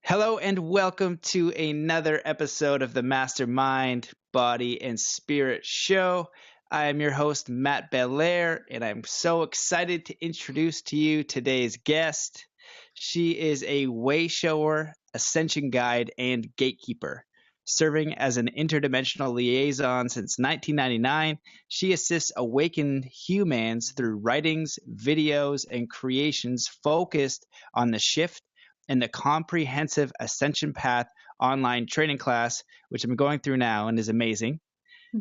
Hello and welcome to another episode of the Mastermind, Body, and Spirit Show. I am your host, Matt Belair, and I'm so excited to introduce to you today's guest. She is a way shower, ascension guide, and gatekeeper. Serving as an interdimensional liaison since 1999, she assists awakened humans through writings, videos, and creations focused on the shift and the comprehensive Ascension Path online training class, which I'm going through now and is amazing.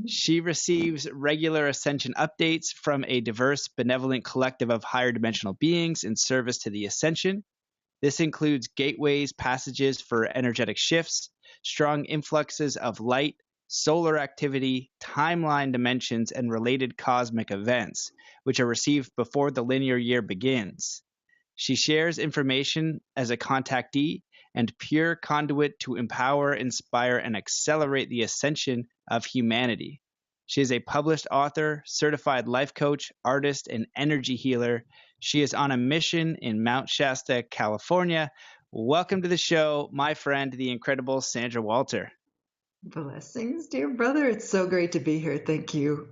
She receives regular Ascension updates from a diverse, benevolent collective of higher dimensional beings in service to the Ascension. This includes gateways, passages for energetic shifts, strong influxes of light, solar activity, timeline dimensions, and related cosmic events, which are received before the linear year begins. She shares information as a contactee and pure conduit to empower, inspire, and accelerate the ascension of humanity. She is a published author, certified life coach, artist, and energy healer. She is on a mission in Mount Shasta, California. Welcome to the show, my friend, the incredible Sandra Walter. Blessings, dear brother. It's so great to be here. Thank you.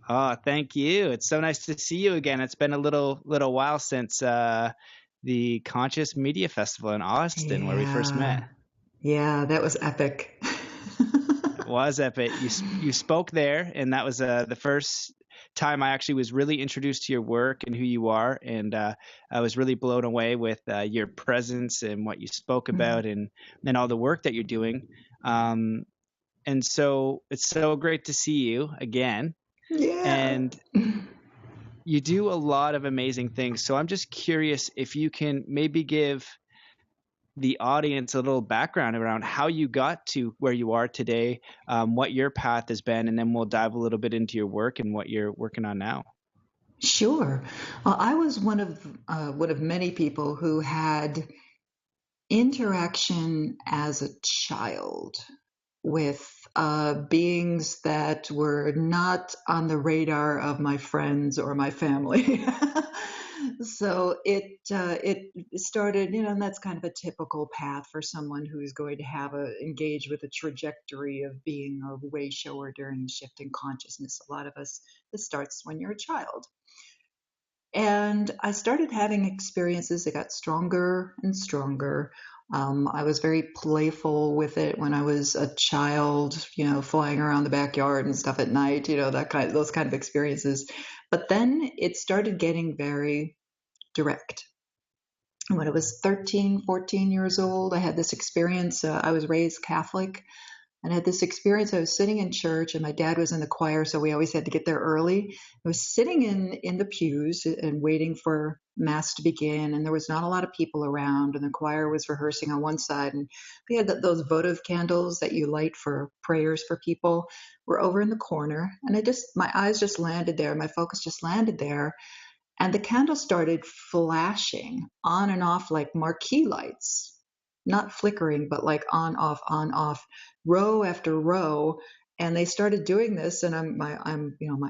Oh, thank you. It's so nice to see you again. It's been a little while since the Conscious Media Festival in Austin where we first met. Yeah, that was epic. It was epic. You spoke there, and that was the first time I actually was really introduced to your work and who you are, and I was really blown away with your presence and what you spoke about, and all the work that you're doing. And so it's so great to see you again. Yeah. And you do a lot of amazing things. So I'm just curious if you can maybe give the audience a little background around how you got to where you are today, what your path has been, and then we'll dive a little bit into your work and what you're working on now. Sure. Well, I was one of many people who had interaction as a child with beings that were not on the radar of my friends or my family. So it started, and that's kind of a typical path for someone who is going to have engage with a trajectory of being a way shower during the shift in consciousness. A lot of us, this starts when you're a child. And I started having experiences that got stronger and stronger. I was very playful with it when I was a child, flying around the backyard and stuff at night, those kind of experiences. But then it started getting very direct. When I was 13, 14 years old, I had this experience. I was raised Catholic. And I had this experience. I was sitting in church, and my dad was in the choir, so we always had to get there early. I was sitting in the pews and waiting for Mass to begin, and there was not a lot of people around, and the choir was rehearsing on one side, and we had those votive candles that you light for prayers for people were over in the corner, and my eyes just landed there, my focus just landed there, and the candle started flashing on and off like marquee lights. Not flickering, but like on, off, row after row. And they started doing this, and my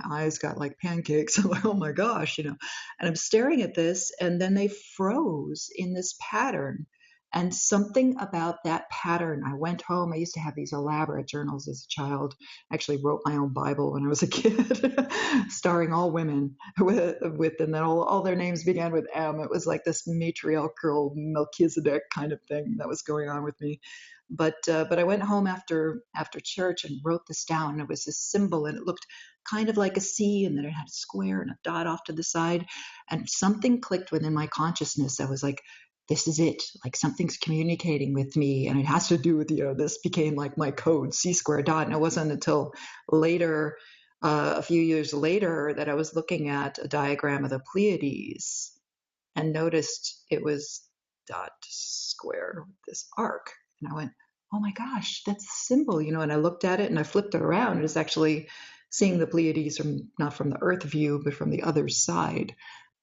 eyes got like pancakes. I'm like, oh my gosh, and I'm staring at this, and then they froze in this pattern. And something about that pattern, I went home. I used to have these elaborate journals as a child. I actually wrote my own Bible when I was a kid, starring all women with and then all their names began with M. It was like this matriarchal Melchizedek kind of thing that was going on with me. But I went home after church and wrote this down. It was this symbol, and it looked kind of like a C, and then it had a square and a dot off to the side. And something clicked within my consciousness. I was like, this is it. Like something's communicating with me, and it has to do with, this became like my code, C square dot. And it wasn't until later, a few years later, that I was looking at a diagram of the Pleiades and noticed it was dot square with this arc. And I went, oh my gosh, that's the symbol, and I looked at it and I flipped it around. It was actually seeing the Pleiades not from the Earth view, but from the other side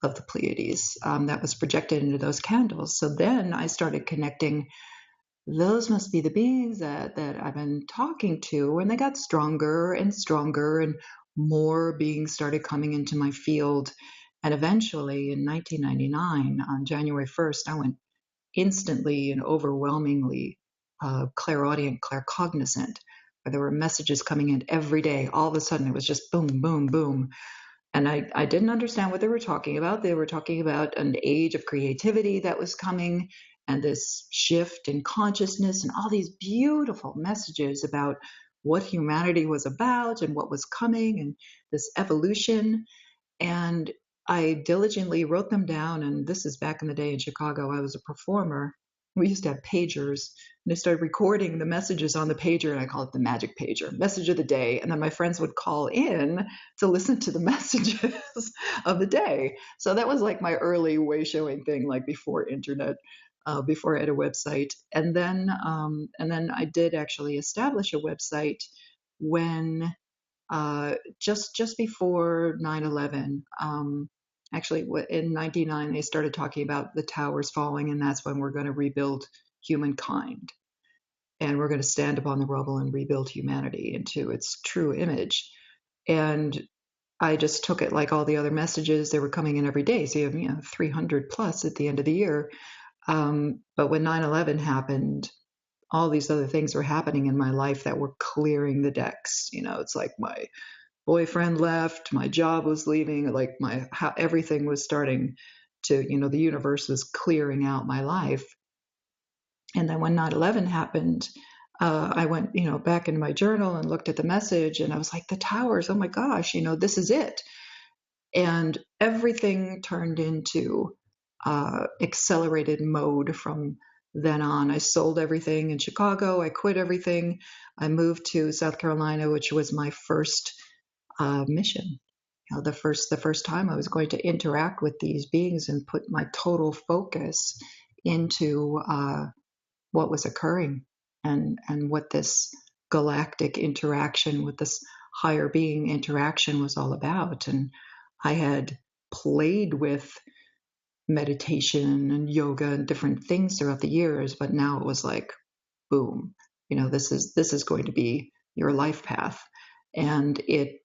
of the Pleiades that was projected into those candles. So then I started connecting, those must be the beings that I've been talking to. And they got stronger and stronger, and more beings started coming into my field. And eventually in 1999, on January 1st, I went instantly and overwhelmingly clairaudient, claircognizant, where there were messages coming in every day. All of a sudden, it was just boom, boom, boom. And I didn't understand what they were talking about. They were talking about an age of creativity that was coming and this shift in consciousness and all these beautiful messages about what humanity was about and what was coming and this evolution. And I diligently wrote them down. And this is back in the day in Chicago. I was a performer. We used to have pagers, and I started recording the messages on the pager, and I call it the magic pager, message of the day. And then my friends would call in to listen to the messages of the day. So that was like my early way showing thing, like before internet, before I had a website. And then I did actually establish a website when just before 9/11. Actually, in '99, they started talking about the towers falling, and that's when we're going to rebuild humankind. And we're going to stand upon the rubble and rebuild humanity into its true image. And I just took it like all the other messages. They were coming in every day. So you have 300 plus at the end of the year. But when 9/11 happened, all these other things were happening in my life that were clearing the decks. It's like my boyfriend left, my job was leaving, like how everything was starting to, the universe was clearing out my life. And then when 9/11 happened, I went, back into my journal and looked at the message, and I was like, the towers, oh my gosh, this is it. And everything turned into accelerated mode from then on. I sold everything in Chicago. I quit everything. I moved to South Carolina, which was my first mission. The first time I was going to interact with these beings and put my total focus into what was occurring and what this galactic interaction with this higher being interaction was all about. And I had played with meditation and yoga and different things throughout the years, but now it was like, boom, this is going to be your life path. And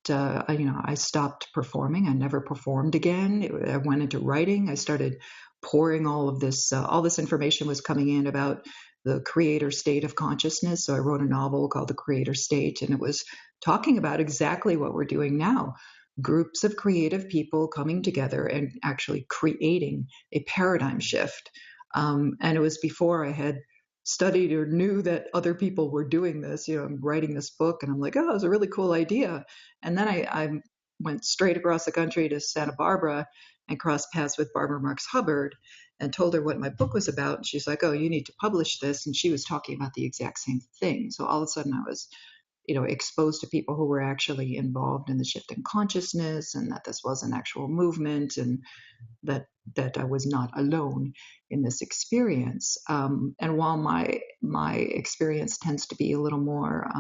I stopped performing. I never performed again. I went into writing. I started pouring all this information was coming in about the creator state of consciousness. So I wrote a novel called The Creator State, and it was talking about exactly what we're doing now. Groups of creative people coming together and actually creating a paradigm shift. And it was before I had studied or knew that other people were doing this. I'm writing this book and I'm like, oh, it was a really cool idea. And then I went straight across the country to Santa Barbara and crossed paths with Barbara Marx Hubbard and told her what my book was about. And she's like, oh, you need to publish this. And she was talking about the exact same thing. So all of a sudden I was, exposed to people who were actually involved in the shift in consciousness, and that this was an actual movement, and that I was not alone in this experience. And while my experience tends to be a little more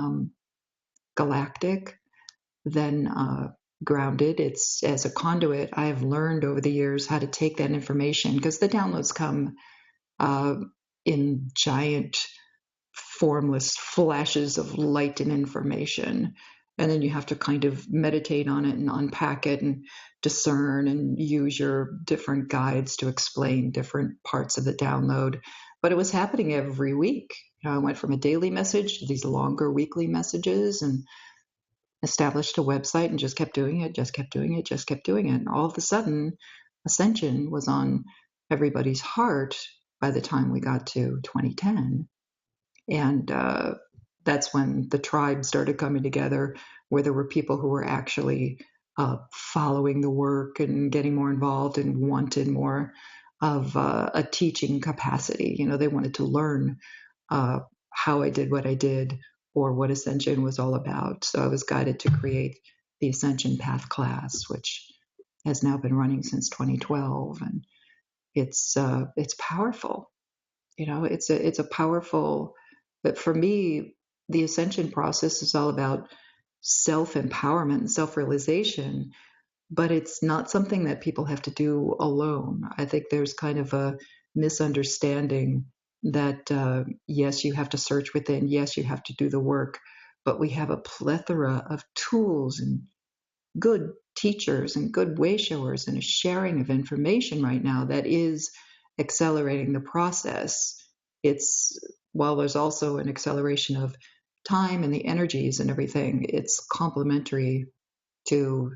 galactic than grounded, it's as a conduit. I have learned over the years how to take that information, because the downloads come in giant formless flashes of light and information. And then you have to kind of meditate on it and unpack it and discern and use your different guides to explain different parts of the download. But it was happening every week. I went from a daily message to these longer weekly messages and established a website and just kept doing it, just kept doing it, just kept doing it. And all of a sudden, Ascension was on everybody's heart by the time we got to 2010. And that's when the tribe started coming together, where there were people who were actually following the work and getting more involved and wanted more of a teaching capacity. They wanted to learn how I did what I did, or what Ascension was all about. So I was guided to create the Ascension Path class, which has now been running since 2012, and it's powerful. It's a powerful. But for me, the ascension process is all about self-empowerment and self-realization, but it's not something that people have to do alone. I think there's kind of a misunderstanding that, yes, you have to search within, yes, you have to do the work, but we have a plethora of tools and good teachers and good way showers and a sharing of information right now that is accelerating the process. It's while there's also an acceleration of time and the energies and everything, it's complementary to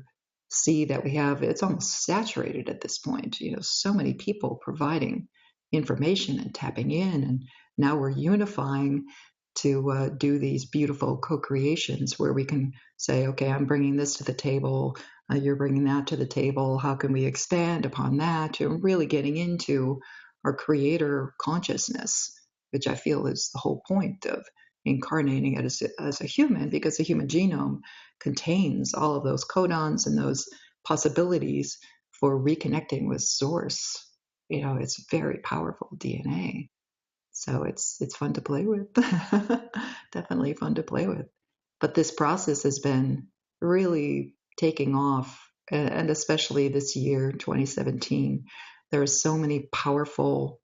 see that we have it's almost saturated at this point. So many people providing information and tapping in, and now we're unifying to do these beautiful co-creations where we can say, okay, I'm bringing this to the table, you're bringing that to the table, how can we expand upon that, and really getting into our creator consciousness, which I feel is the whole point of incarnating as a human, because the human genome contains all of those codons and those possibilities for reconnecting with source. It's very powerful DNA. So it's fun to play with. Definitely fun to play with. But this process has been really taking off, and especially this year, 2017, there are so many powerful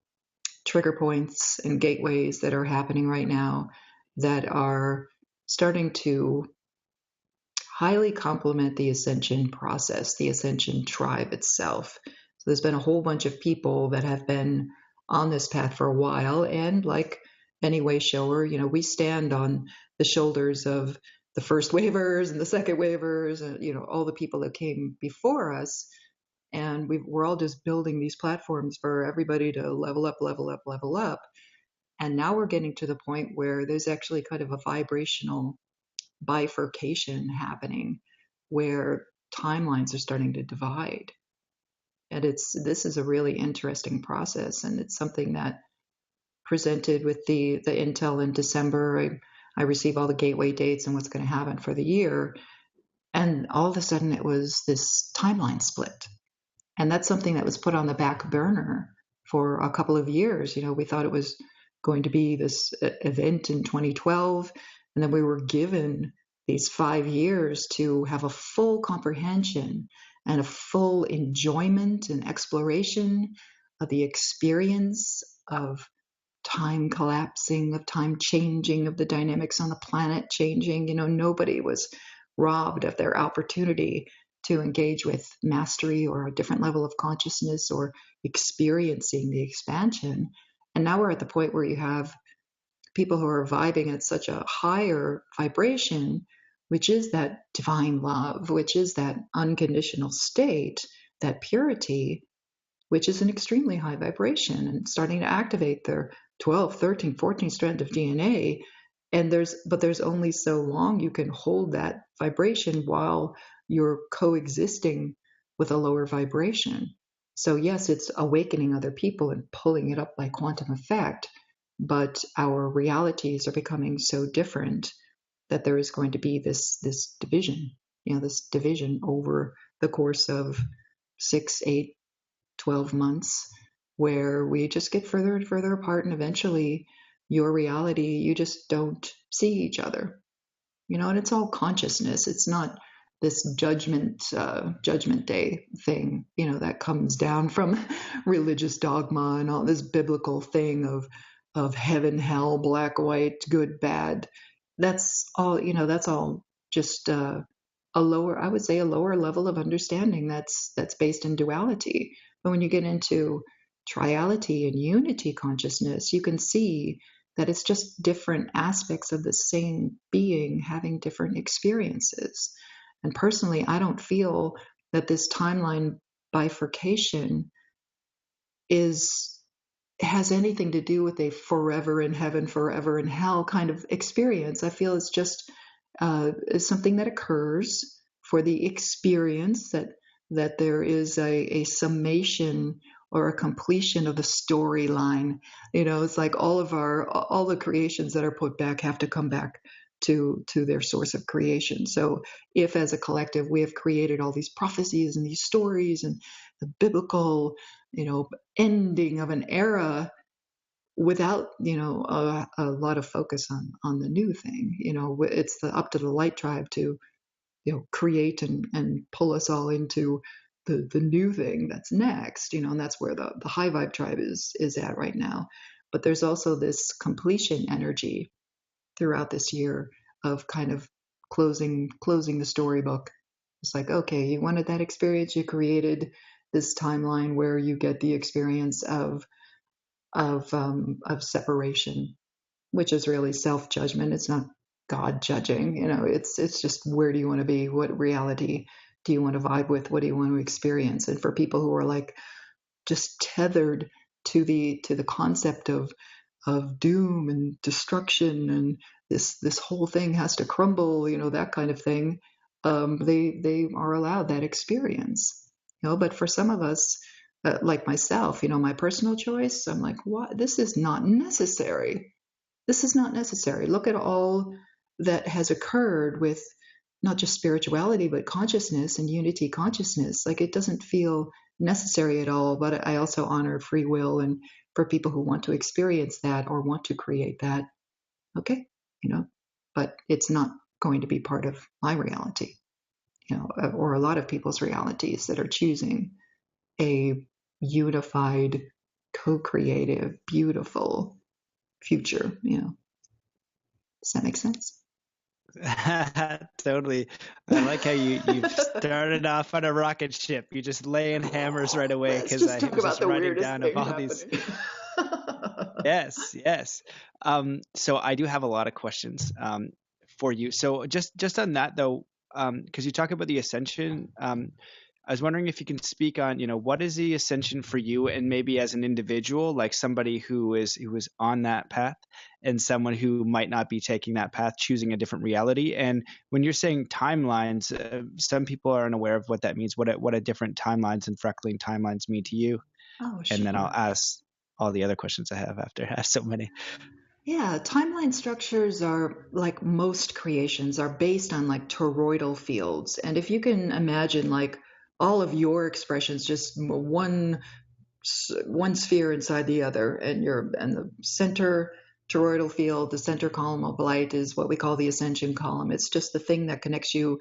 trigger points and gateways that are happening right now that are starting to highly complement the ascension process, the ascension tribe itself. So there's been a whole bunch of people that have been on this path for a while, and like any way shower, we stand on the shoulders of the first wavers and the second wavers, and all the people that came before us, and we're all just building these platforms for everybody to level up, level up, level up. And now we're getting to the point where there's actually kind of a vibrational bifurcation happening where timelines are starting to divide. And this is a really interesting process, and it's something that presented with the intel in December. I receive all the gateway dates and what's going to happen for the year, and all of a sudden it was this timeline split. And that's something that was put on the back burner for a couple of years. We thought it was going to be this event in 2012, and then we were given these 5 years to have a full comprehension and a full enjoyment and exploration of the experience of time collapsing, of time changing, of the dynamics on the planet changing. Nobody was robbed of their opportunity to engage with mastery or a different level of consciousness or experiencing the expansion. And now we're at the point where you have people who are vibing at such a higher vibration, which is that divine love, which is that unconditional state, that purity, which is an extremely high vibration, and starting to activate their 12, 13, 14 strand of DNA. And there's only so long you can hold that vibration while you're coexisting with a lower vibration. So yes, it's awakening other people and pulling it up by quantum effect, but our realities are becoming so different that there is going to be this division, this division over the course of 6, 8, 12 months, where we just get further and further apart, and eventually your reality, you just don't see each other. And it's all consciousness. It's not this judgment day thing, that comes down from religious dogma and all this biblical thing of heaven, hell, black, white, good, bad. That's all, that's all just a lower, I would say, a lower level of understanding that's based in duality. But when you get into triality and unity consciousness, you can see that it's just different aspects of the same being having different experiences. And personally, I don't feel that this timeline bifurcation has anything to do with a forever in heaven, forever in hell kind of experience. I feel it's just something that occurs for the experience, that there is a summation or a completion of the storyline. It's like all the creations that are put back have to come back to their source of creation. So if as a collective we have created all these prophecies and these stories and the biblical, ending of an era without, a lot of focus on the new thing, it's up to the light tribe to, create and pull us all into the new thing that's next, and that's where the high vibe tribe is at right now. But there's also this completion energy throughout this year of kind of closing the storybook It's like, okay, you wanted that experience, you created this timeline where you get the experience of separation, which is really self-judgment. It's not God judging. It's just, where do you want to be? What reality do you want to vibe with? What do you want to experience? And for people who are like just tethered to the concept of doom and destruction, and this whole thing has to crumble, that kind of thing, they are allowed that experience. But for some of us, like myself, my personal choice, I'm like, what? This is not necessary. This is not necessary. Look at all that has occurred with not just spirituality, but consciousness and unity consciousness. Like, it doesn't feel necessary at all, but I also honor free will. And for people who want to experience that or want to create that, okay, but it's not going to be part of my reality, or a lot of people's realities that are choosing a unified, co-creative, beautiful future. Does that make sense? Totally. I like how you've started off on a rocket ship. You just laying hammers right away, Let's because just I talk was about just the writing weirdest down of thing all these. happening. Yes. So I do have a lot of questions for you. So just on that though, because you talk about the ascension, I was wondering if you can speak on, what is the ascension for you, and maybe as an individual, like somebody who is on that path, and someone who might not be taking that path, choosing a different reality. And when you're saying timelines, some people are unaware of what that means. What a different timelines and freckling timelines mean to you, Oh, and then I'll sure. ask all the other questions I have after. I have so many. Yeah, timeline structures are, like most creations, are based on like toroidal fields. And if you can imagine, like, all of your expressions, just one sphere inside the other, and the center toroidal field, the center column of light, is what we call the Ascension Column. It's just the thing that connects you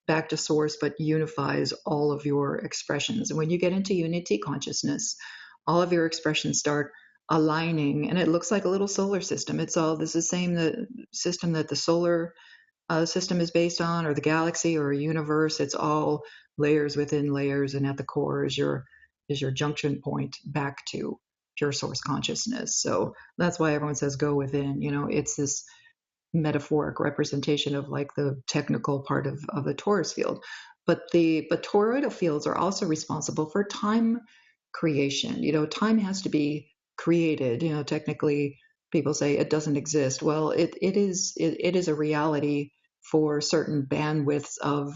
back to source, but unifies all of your expressions. And when you get into unity consciousness, all of your expressions start aligning, and it looks like a little solar system. It's all this is the same system that the solar system is based on, or the galaxy, or a universe. It's all layers within layers, and at the core is your junction point back to pure source consciousness. So that's why everyone says go within. It's this metaphoric representation of like the technical part of the torus field. But toroidal fields are also responsible for time creation. Time has to be created. Technically, people say it doesn't exist. Well, it is a reality for certain bandwidths of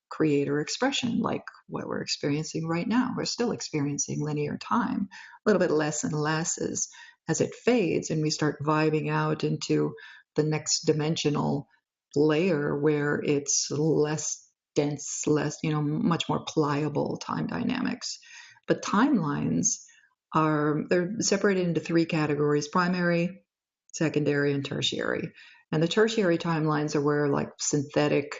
creator expression, like what we're experiencing right now. We're still experiencing linear time, a little bit less and less as it fades, and we start vibing out into the next dimensional layer where it's less dense, less, much more pliable time dynamics. But timelines they're separated into three categories: primary, secondary, and tertiary. And the tertiary timelines are where like synthetic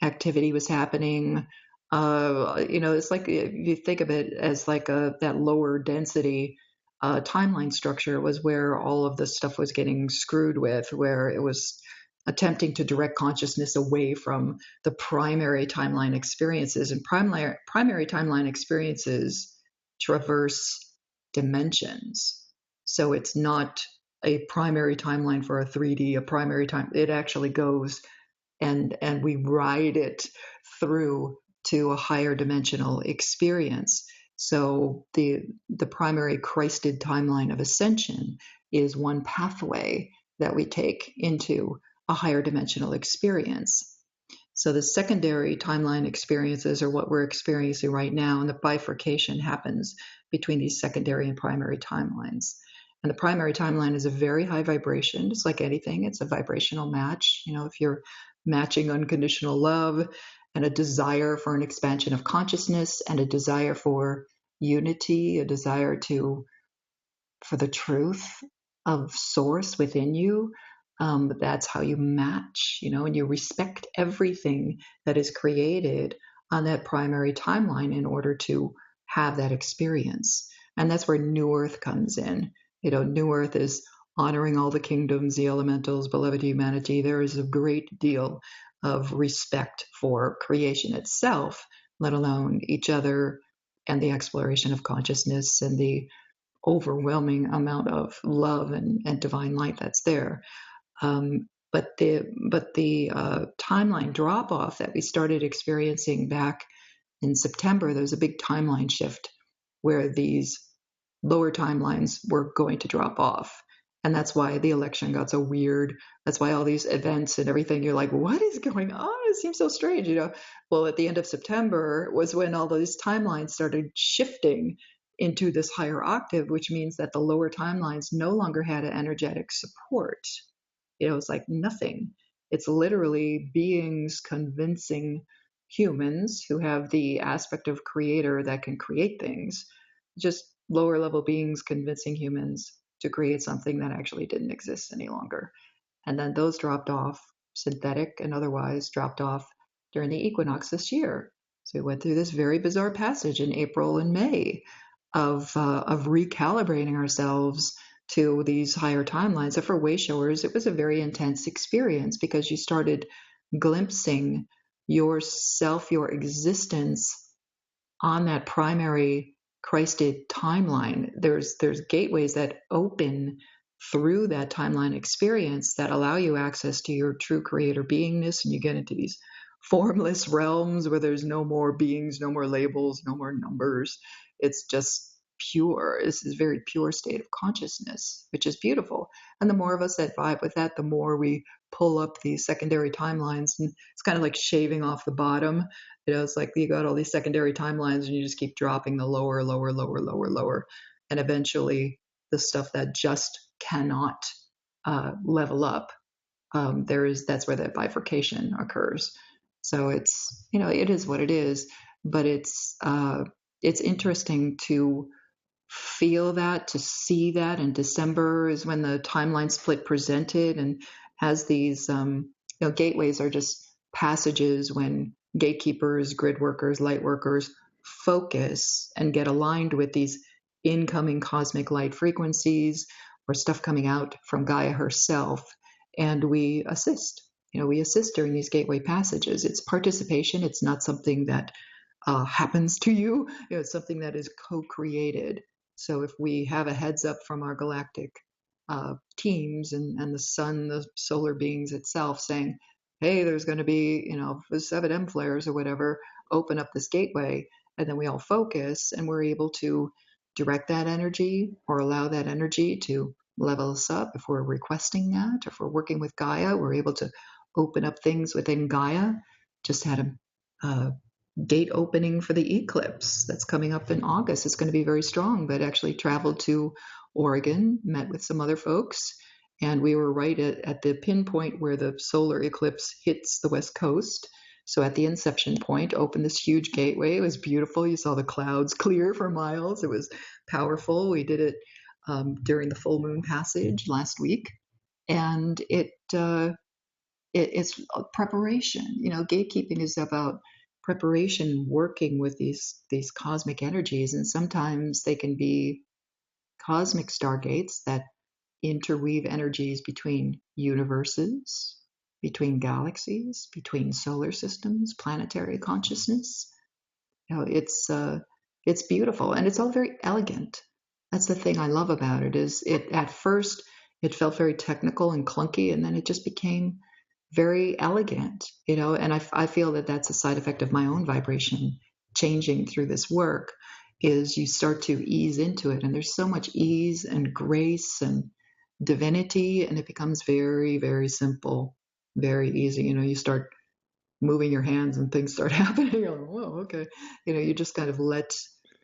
activity was happening. It's like, if you think of it as like that lower density timeline structure, was where all of this stuff was getting screwed with, where it was attempting to direct consciousness away from the primary timeline experiences. And primary timeline experiences traverse dimensions. So it's not a primary timeline for a 3D, a primary time. It actually goes and we ride it through to a higher dimensional experience. So the primary Christed timeline of ascension is one pathway that we take into a higher dimensional experience. So the secondary timeline experiences are what we're experiencing right now, and the bifurcation happens between these secondary and primary timelines. And the primary timeline is a very high vibration, just like anything. It's a vibrational match. If you're matching unconditional love and a desire for an expansion of consciousness and a desire for unity, a desire for the truth of source within you, that's how you match, and you respect everything that is created on that primary timeline in order to have that experience. And that's where New Earth comes in. New Earth is honoring all the kingdoms, the elementals, beloved humanity. There is a great deal of respect for creation itself, let alone each other and the exploration of consciousness and the overwhelming amount of love and divine light that's there. But the timeline drop off that we started experiencing back in September, there was a big timeline shift where these lower timelines were going to drop off. And that's why the election got so weird. That's why all these events and everything, you're like, what is going on? It seems so strange, you know? Well, at the end of September was when all those timelines started shifting into this higher octave, which means that the lower timelines no longer had an energetic support. You know, it's like nothing. It's literally beings convincing humans who have the aspect of creator that can create things, just lower level beings convincing humans to create something that actually didn't exist any longer. And then those dropped off, synthetic and otherwise, dropped off during the equinox this year. So we went through this very bizarre passage in April and May of recalibrating ourselves to these higher timelines. So for wayshowers, it was a very intense experience because you started glimpsing yourself, your existence on that primary Christed timeline. There's gateways that open through that timeline experience that allow you access to your true creator beingness, and you get into these formless realms where there's no more beings, no more labels, no more numbers. It's just pure. This is a very pure state of consciousness, which is beautiful. And the more of us that vibe with that, the more we pull up these secondary timelines. And it's kind of like shaving off the bottom. You know, it's like you got all these secondary timelines and you just keep dropping the lower, lower, lower, lower, lower. And eventually the stuff that just cannot level up, that's where that bifurcation occurs. So it's, you know, it is what it is, but it's interesting to feel that, to see that. And December is when the timeline split presented, and as these, you know, gateways are just passages when gatekeepers, grid workers, light workers focus and get aligned with these incoming cosmic light frequencies or stuff coming out from Gaia herself. And we assist. You know, we assist during these gateway passages. It's participation. It's not something that happens to you. You know, it's something that is co-created. So if we have a heads up from our galactic teams and the sun, the solar beings itself saying, hey, there's going to be, you know, 7M flares or whatever, open up this gateway, and then we all focus and we're able to direct that energy or allow that energy to level us up. If we're requesting that, or if we're working with Gaia, we're able to open up things within Gaia. Just had a gate opening for the eclipse that's coming up in August. It's going to be very strong, but actually traveled to Oregon, met with some other folks, and we were right at the pinpoint where the solar eclipse hits the West Coast. So at the inception point, opened this huge gateway. It was beautiful. You saw the clouds clear for miles. It was powerful. We did it during the full moon passage last week, and it's preparation. You know, gatekeeping is about preparation, working with these cosmic energies, and sometimes they can be cosmic stargates that interweave energies between universes, between galaxies, between solar systems, planetary consciousness. You know, it's beautiful and it's all very elegant. That's the thing I love about it. Is it at first it felt very technical and clunky, and then it just became very elegant, you know, and I feel that that's a side effect of my own vibration changing through this work. Is you start to ease into it, and there's so much ease and grace and divinity, and it becomes very, very simple, very easy. You know, you start moving your hands and things start happening. You're like, whoa, okay. You know, you just kind of let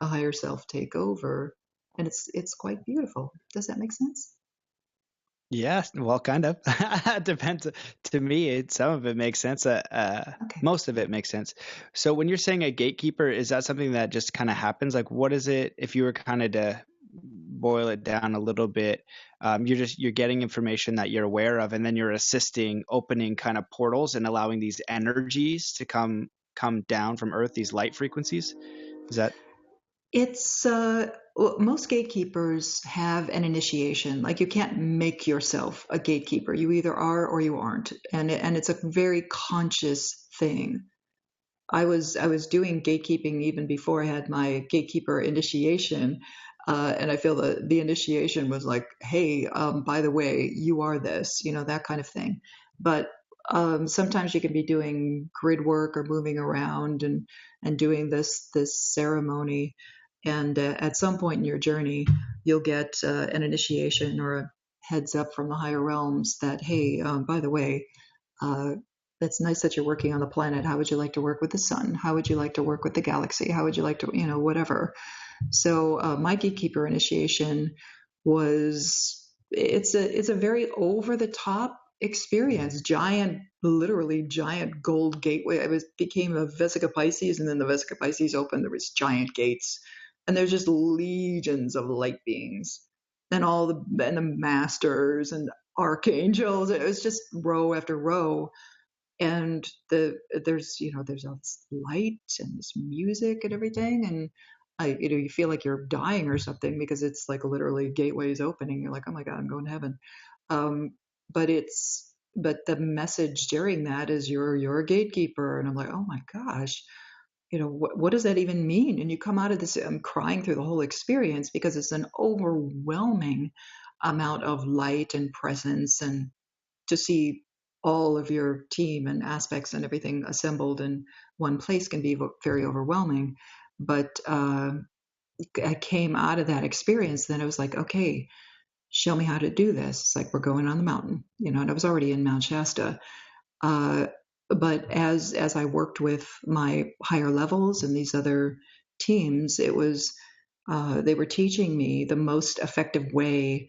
a higher self take over, and it's quite beautiful. Does that make sense? Yeah, well, kind of. Depends. To me, some of it makes sense. Okay. Most of it makes sense. So when you're saying a gatekeeper, is that something that just kind of happens? Like, what is it? If you were kind of to boil it down a little bit, you're getting information that you're aware of, and then you're assisting, opening kind of portals and allowing these energies to come down from Earth, these light frequencies. Is that? It's most gatekeepers have an initiation. Like you can't make yourself a gatekeeper. You either are or you aren't, and it's a very conscious thing. I was doing gatekeeping even before I had my gatekeeper initiation, and I feel the initiation was like, hey, by the way, you are this, that kind of thing. But sometimes you can be doing grid work or moving around and doing this ceremony, and at some point in your journey, you'll get an initiation or a heads up from the higher realms that, hey, by the way, uh, that's nice that you're working on the planet. How would you like to work with the sun? How would you like to work with the galaxy? How would you like to, whatever. So my gatekeeper initiation was it's a very over the top experience. Giant, literally giant gold gateway. I became a Vesica Pisces, and then the Vesica Pisces opened. There was giant gates, and there's just legions of light beings, and the masters and archangels. It was just row after row, and there's all this light and this music and everything, and you feel like you're dying or something because it's like literally gateways opening. You're like, oh my god, I'm going to heaven. um but the message during that is you're a gatekeeper, and I'm like, oh my gosh, what does that even mean? And you come out of this, I'm crying through the whole experience because it's an overwhelming amount of light and presence, and to see all of your team and aspects and everything assembled in one place can be very overwhelming. But I came out of that experience, then I was like, okay, show me how to do this. It's like we're going on the mountain, and I was already in Mount Shasta. Uh, but as I worked with my higher levels and these other teams, it was they were teaching me the most effective way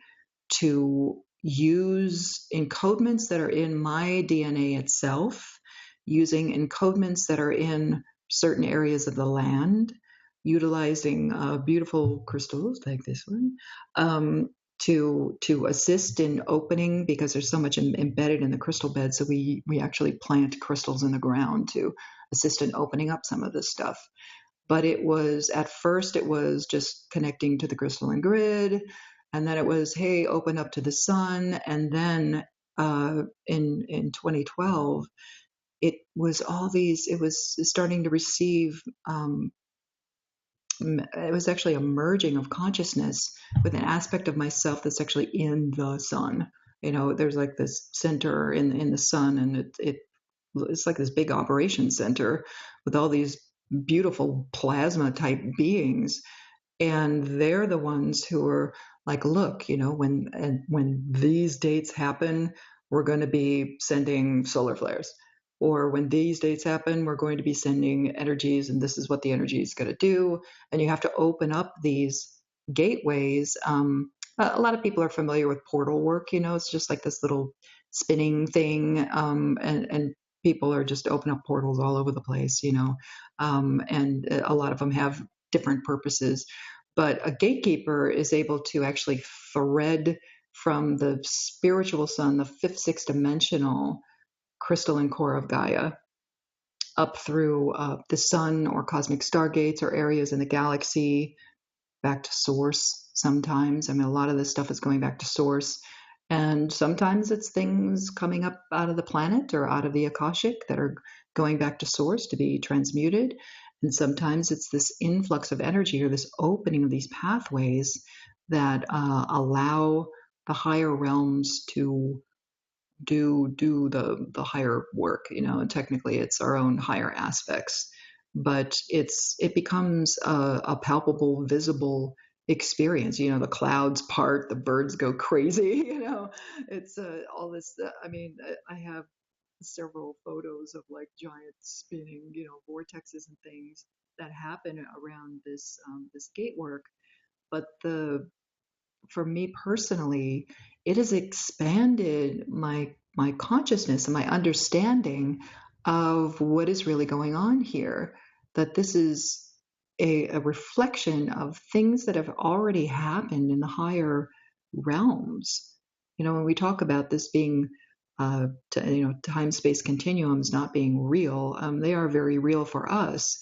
to use encodements that are in my DNA itself, using encodements that are in certain areas of the land, utilizing beautiful crystals like this one, to assist in opening, because there's so much embedded in the crystal bed. So we actually plant crystals in the ground to assist in opening up some of this stuff. But it was, at first it was just connecting to the crystalline grid, and then it was, hey, open up to the sun. And then in 2012, it was starting to receive, it was actually a merging of consciousness with an aspect of myself that's actually in the sun. There's like this center in the sun, and it's like this big operation center with all these beautiful plasma type beings, and they're the ones who are like, look, when these dates happen, we're going to be sending solar flares, or when these dates happen, we're going to be sending energies, and this is what the energy is going to do. And you have to open up these gateways. A lot of people are familiar with portal work. It's just like this little spinning thing, and people are just open up portals all over the place. And a lot of them have different purposes. But a gatekeeper is able to actually thread from the spiritual sun, the fifth, sixth dimensional crystalline core of Gaia, up through the sun or cosmic stargates or areas in the galaxy, back to source sometimes. I mean, a lot of this stuff is going back to source. And sometimes it's things coming up out of the planet or out of the Akashic that are going back to source to be transmuted. And sometimes it's this influx of energy or this opening of these pathways that allow the higher realms to do the higher work. Technically it's our own higher aspects, but it becomes a palpable, visible experience. The clouds part, the birds go crazy. It's all this. I mean, I have several photos of like giant spinning, vortexes and things that happen around this gate work. But for me personally, it has expanded my consciousness and my understanding of what is really going on here. That this is a reflection of things that have already happened in the higher realms. When we talk about this being, time space continuums not being real, they are very real for us.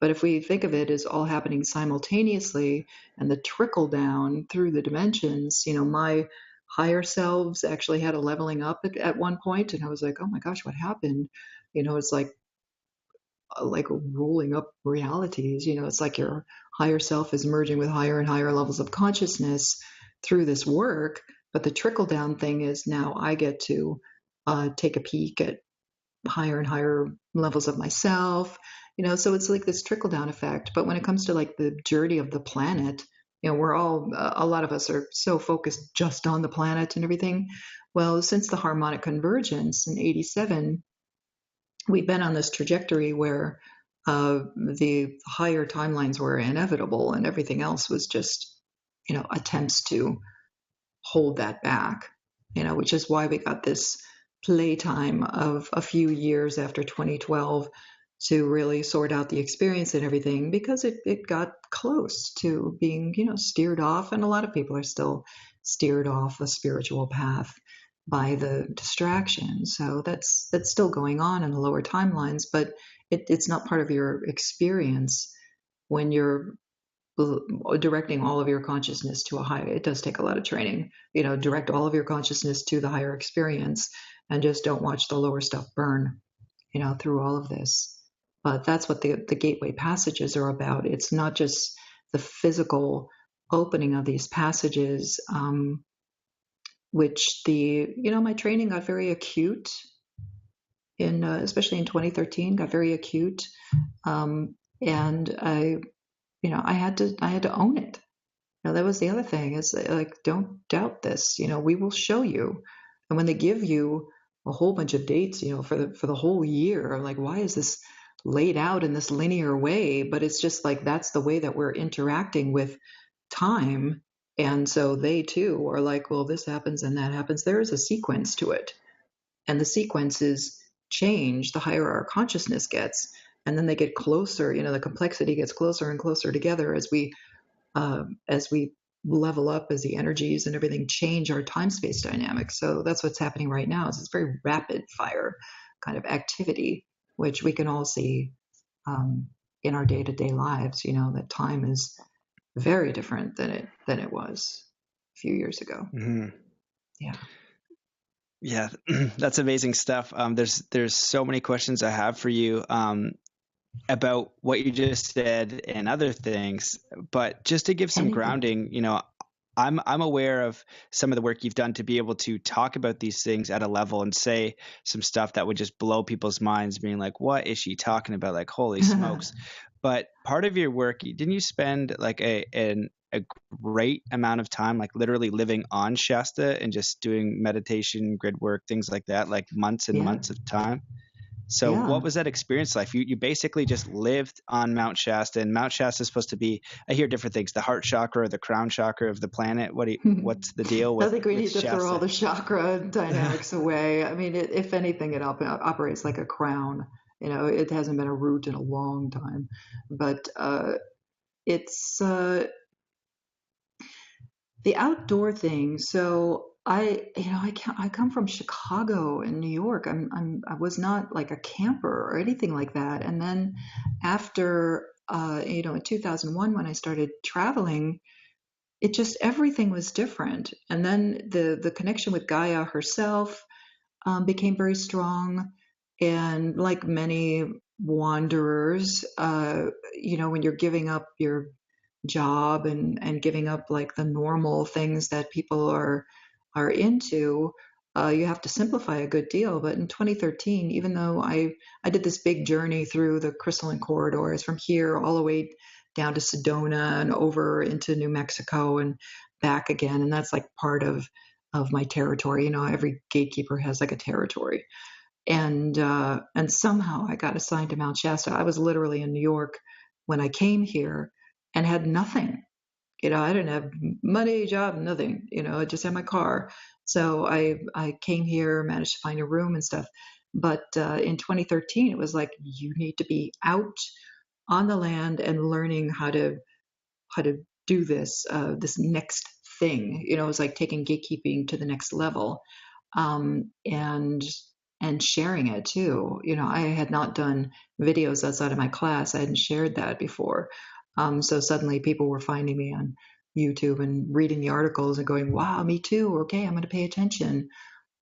But if we think of it as all happening simultaneously and the trickle down through the dimensions, my higher selves actually had a leveling up at one point, and I was like, oh my gosh, what happened? It's like rolling up realities. It's like your higher self is merging with higher and higher levels of consciousness through this work. But the trickle down thing is now I get to take a peek at higher and higher levels of myself. So it's like this trickle down effect. But when it comes to like the journey of the planet, we're all, a lot of us are so focused just on the planet and everything. Well, since the harmonic convergence in 87, we've been on this trajectory where the higher timelines were inevitable and everything else was just, attempts to hold that back, which is why we got this playtime of a few years after 2012 to really sort out the experience and everything, because it got close to being, steered off. And a lot of people are still steered off a spiritual path by the distraction. So that's still going on in the lower timelines, but it's not part of your experience when you're directing all of your consciousness to a higher. It does take a lot of training, direct all of your consciousness to the higher experience, and just don't watch the lower stuff burn, through all of this. But that's what the gateway passages are about. It's not just the physical opening of these passages, which my training got very acute in, especially in 2013, got very acute. And I had to own it. That was the other thing, is like, don't doubt this. We will show you. And when they give you a whole bunch of dates, for the whole year, I'm like, why is this laid out in this linear way? But it's just like, that's the way that we're interacting with time. And so they too are like, well, this happens and that happens. There is a sequence to it. And the sequences change the higher our consciousness gets. And then they get closer, the complexity gets closer and closer together as we level up, as the energies and everything change our time-space dynamics. So that's what's happening right now. Is it's very rapid fire kind of activity, which we can all see in our day-to-day lives. That time is very different than it was a few years ago. Mm-hmm. Yeah. Yeah, that's amazing stuff. There's so many questions I have for you about what you just said and other things, but just to give some grounding, I'm aware of some of the work you've done to be able to talk about these things at a level and say some stuff that would just blow people's minds, being like, what is she talking about? Like, holy smokes. But part of your work, didn't you spend like a great amount of time, like literally living on Shasta and just doing meditation, grid work, things like that, like months and months of time? So what was that experience like? You basically just lived on Mount Shasta, and Mount Shasta is supposed to be, I hear different things, the heart chakra or the crown chakra of the planet. What's the deal with I think we need to Shasta? throw all the chakra dynamics away. I mean, if anything, it operates like a crown. It hasn't been a root in a long time, but it's the outdoor thing. So I come from Chicago and New York. I was not like a camper or anything like that. And then after in 2001, when I started traveling, it just, everything was different. And then the connection with Gaia herself became very strong. And like many wanderers, when you're giving up your job and giving up like the normal things that people are into, you have to simplify a good deal. But in 2013, even though I did this big journey through the crystalline corridors from here all the way down to Sedona and over into New Mexico and back again, and that's like part of my territory. Every gatekeeper has like a territory, and somehow I got assigned to Mount Shasta. I was literally in New York when I came here and had nothing. I didn't have money, job, nothing. I just had my car. So I came here, managed to find a room and stuff. But in 2013, it was like, you need to be out on the land and learning how to do this next thing. It was like taking gatekeeping to the next level. And and sharing it too. I had not done videos outside of my class. I hadn't shared that before. So suddenly people were finding me on YouTube and reading the articles and going, wow, me too. Okay, I'm going to pay attention.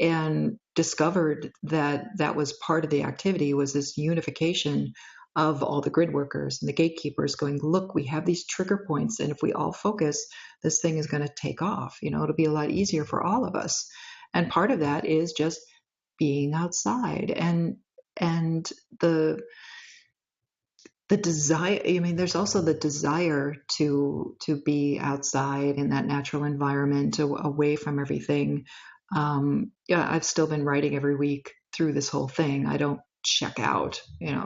And discovered that that was part of the activity, was this unification of all the grid workers and the gatekeepers going, look, we have these trigger points. And if we all focus, this thing is going to take off. It'll be a lot easier for all of us. And part of that is just being outside and the desire. There's also the desire to be outside in that natural environment, away from everything. Yeah, I've still been writing every week through this whole thing. I don't check out,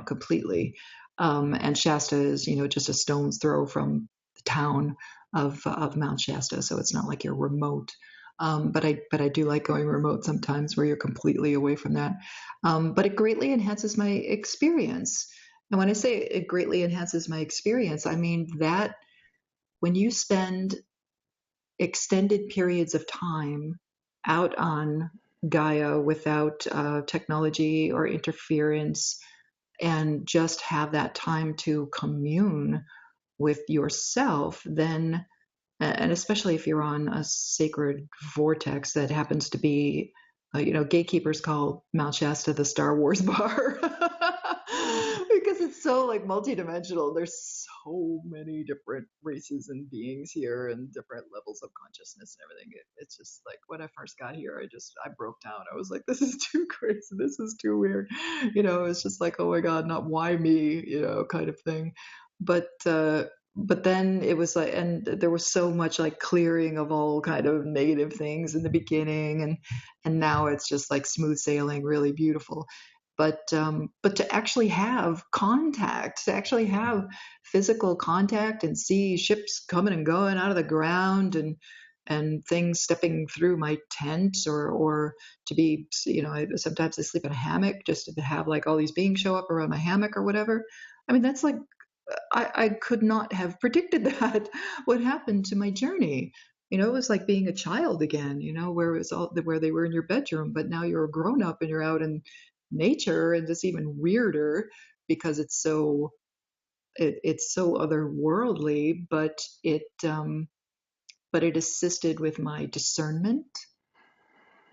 completely. And Shasta is, just a stone's throw from the town of Mount Shasta, so it's not like you're remote. But I do like going remote sometimes, where you're completely away from that. But it greatly enhances my experience. And when I say it greatly enhances my experience, I mean that when you spend extended periods of time out on Gaia without technology or interference, and just have that time to commune with yourself, then, and especially if you're on a sacred vortex that happens to be, gatekeepers call Mount Shasta the Star Wars bar. Because it's so like multidimensional. There's so many different races and beings here, and different levels of consciousness and everything. It's just like, when I first got here, I broke down. I was like, this is too crazy. This is too weird. It's just like, oh my God, not why me, kind of thing. But then it was like, and there was so much like clearing of all kind of negative things in the beginning, and now it's just like smooth sailing, really beautiful. But to actually have contact, to actually have physical contact, and see ships coming and going out of the ground, and things stepping through my tent, or to be, sometimes I sleep in a hammock, just to have like all these beings show up around my hammock or whatever. That's like, I could not have predicted that what happened to my journey. It was like being a child again, where it was where they were in your bedroom, but now you're a grown up and you're out in nature, and it's even weirder because it's so otherworldly, but it assisted with my discernment.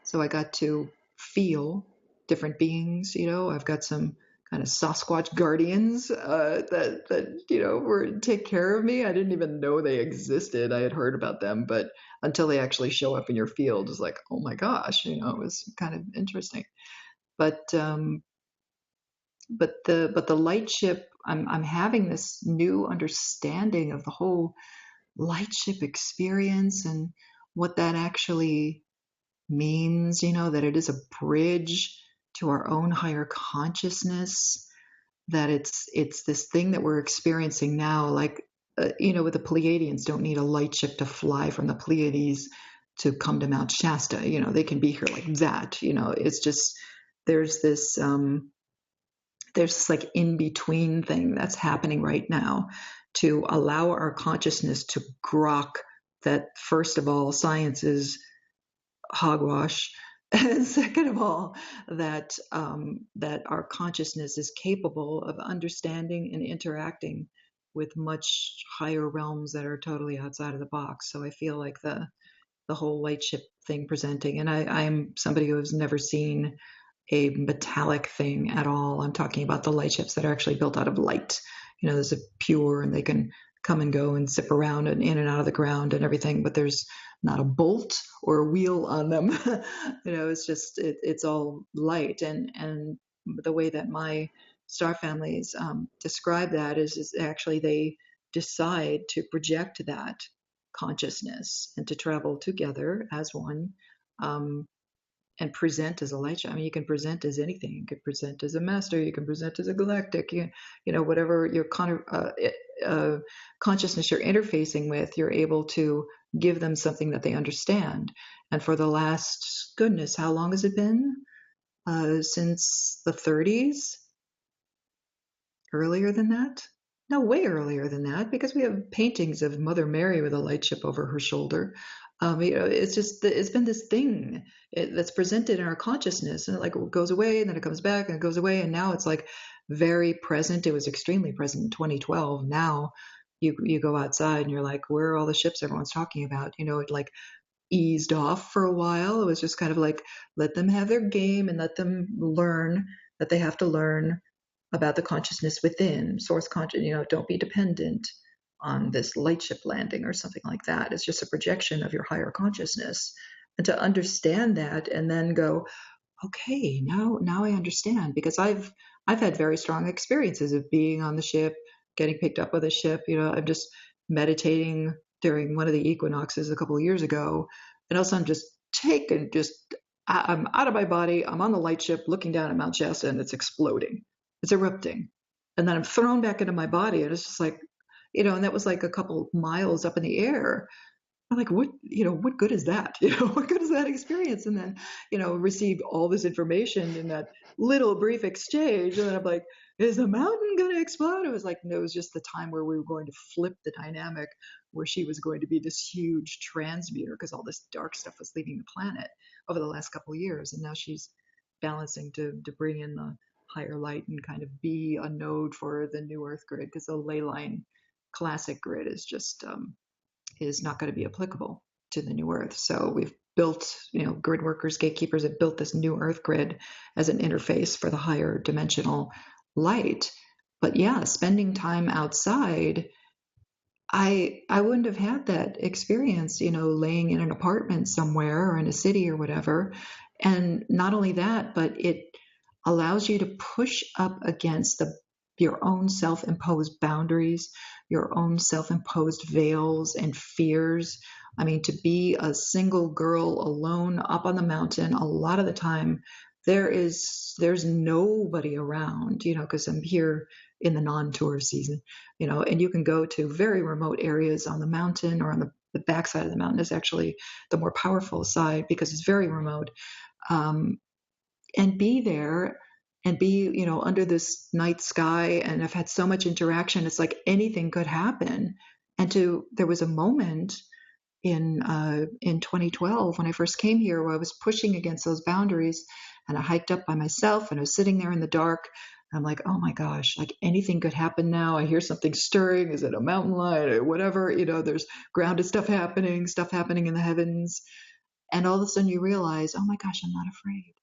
So I got to feel different beings. I've got some kind of Sasquatch guardians that were take care of me. I didn't even know they existed. I had heard about them, but until they actually show up in your field, it's like, oh my gosh, it was kind of interesting. But the light ship, I'm having this new understanding of the whole light ship experience, and what that actually means, that it is a bridge to our own higher consciousness, that it's this thing that we're experiencing now, like, with the Pleiadians, don't need a light ship to fly from the Pleiades to come to Mount Shasta. They can be here like that. It's just, there's this like in between thing that's happening right now, to allow our consciousness to grok that, first of all, science is hogwash, and second of all, that our consciousness is capable of understanding and interacting with much higher realms that are totally outside of the box. So I feel like the whole light ship thing presenting, and I'm somebody who has never seen a metallic thing at all. I'm talking about the light ships that are actually built out of light. There's a pure, and they can come and go and zip around and in and out of the ground and everything, but there's not a bolt or a wheel on them. It's just, it's all light. And the way that my star families describe that is actually they decide to project that consciousness and to travel together as one, and present as a light show. You can present as anything. You can present as a master. You can present as a galactic. Whatever your consciousness you're interfacing with, you're able to give them something that they understand. And for the last, goodness, how long has it been? Since the 30s? Earlier than that? No, way earlier than that, because we have paintings of Mother Mary with a light ship over her shoulder. It's been this thing that's presented in our consciousness, and it like goes away, and then it comes back, and it goes away, and now it's like very present. It was extremely present in 2012. Now you go outside and you're like, where are all the ships everyone's talking about? It like eased off for a while. It was just kind of like, let them have their game and let them learn that they have to learn about the consciousness within, source conscious. Don't be dependent on this lightship landing or something like that. It's just a projection of your higher consciousness. And to understand that and then go, okay, now I understand, because I've had very strong experiences of being on the ship, getting picked up with a ship. I'm just meditating during one of the equinoxes a couple of years ago, and also I'm just taken, I'm out of my body. I'm on the light ship looking down at Mount Shasta, and it's exploding, it's erupting, and then I'm thrown back into my body, and it's just like, and that was like a couple miles up in the air. I'm like, what good is that? What good is that experience? And then, received all this information in that little brief exchange. And then I'm like, is the mountain going to explode? It was like, no, it was just the time where we were going to flip the dynamic, where she was going to be this huge transmuter, because all this dark stuff was leaving the planet over the last couple of years. And now she's balancing to bring in the higher light and kind of be a node for the new Earth grid, because the ley line classic grid is just, is not going to be applicable to the new Earth. So we've built, grid workers, gatekeepers have built this new Earth grid as an interface for the higher dimensional light. But yeah, spending time outside, I wouldn't have had that experience, laying in an apartment somewhere or in a city or whatever. And not only that, but it allows you to push up against your own self-imposed boundaries, your own self-imposed veils and fears. I mean, to be a single girl alone up on the mountain, a lot of the time there's nobody around, because I'm here in the non-tour season, and you can go to very remote areas on the mountain, or on the backside of the mountain is actually the more powerful side, because it's very remote. And be there and be, under this night sky. And I've had so much interaction. It's like anything could happen. There was a moment in 2012 when I first came here, where I was pushing against those boundaries, and I hiked up by myself, and I was sitting there in the dark. And I'm like, oh my gosh, like anything could happen now. I hear something stirring. Is it a mountain lion or whatever? There's grounded stuff happening in the heavens. And all of a sudden you realize, oh my gosh, I'm not afraid.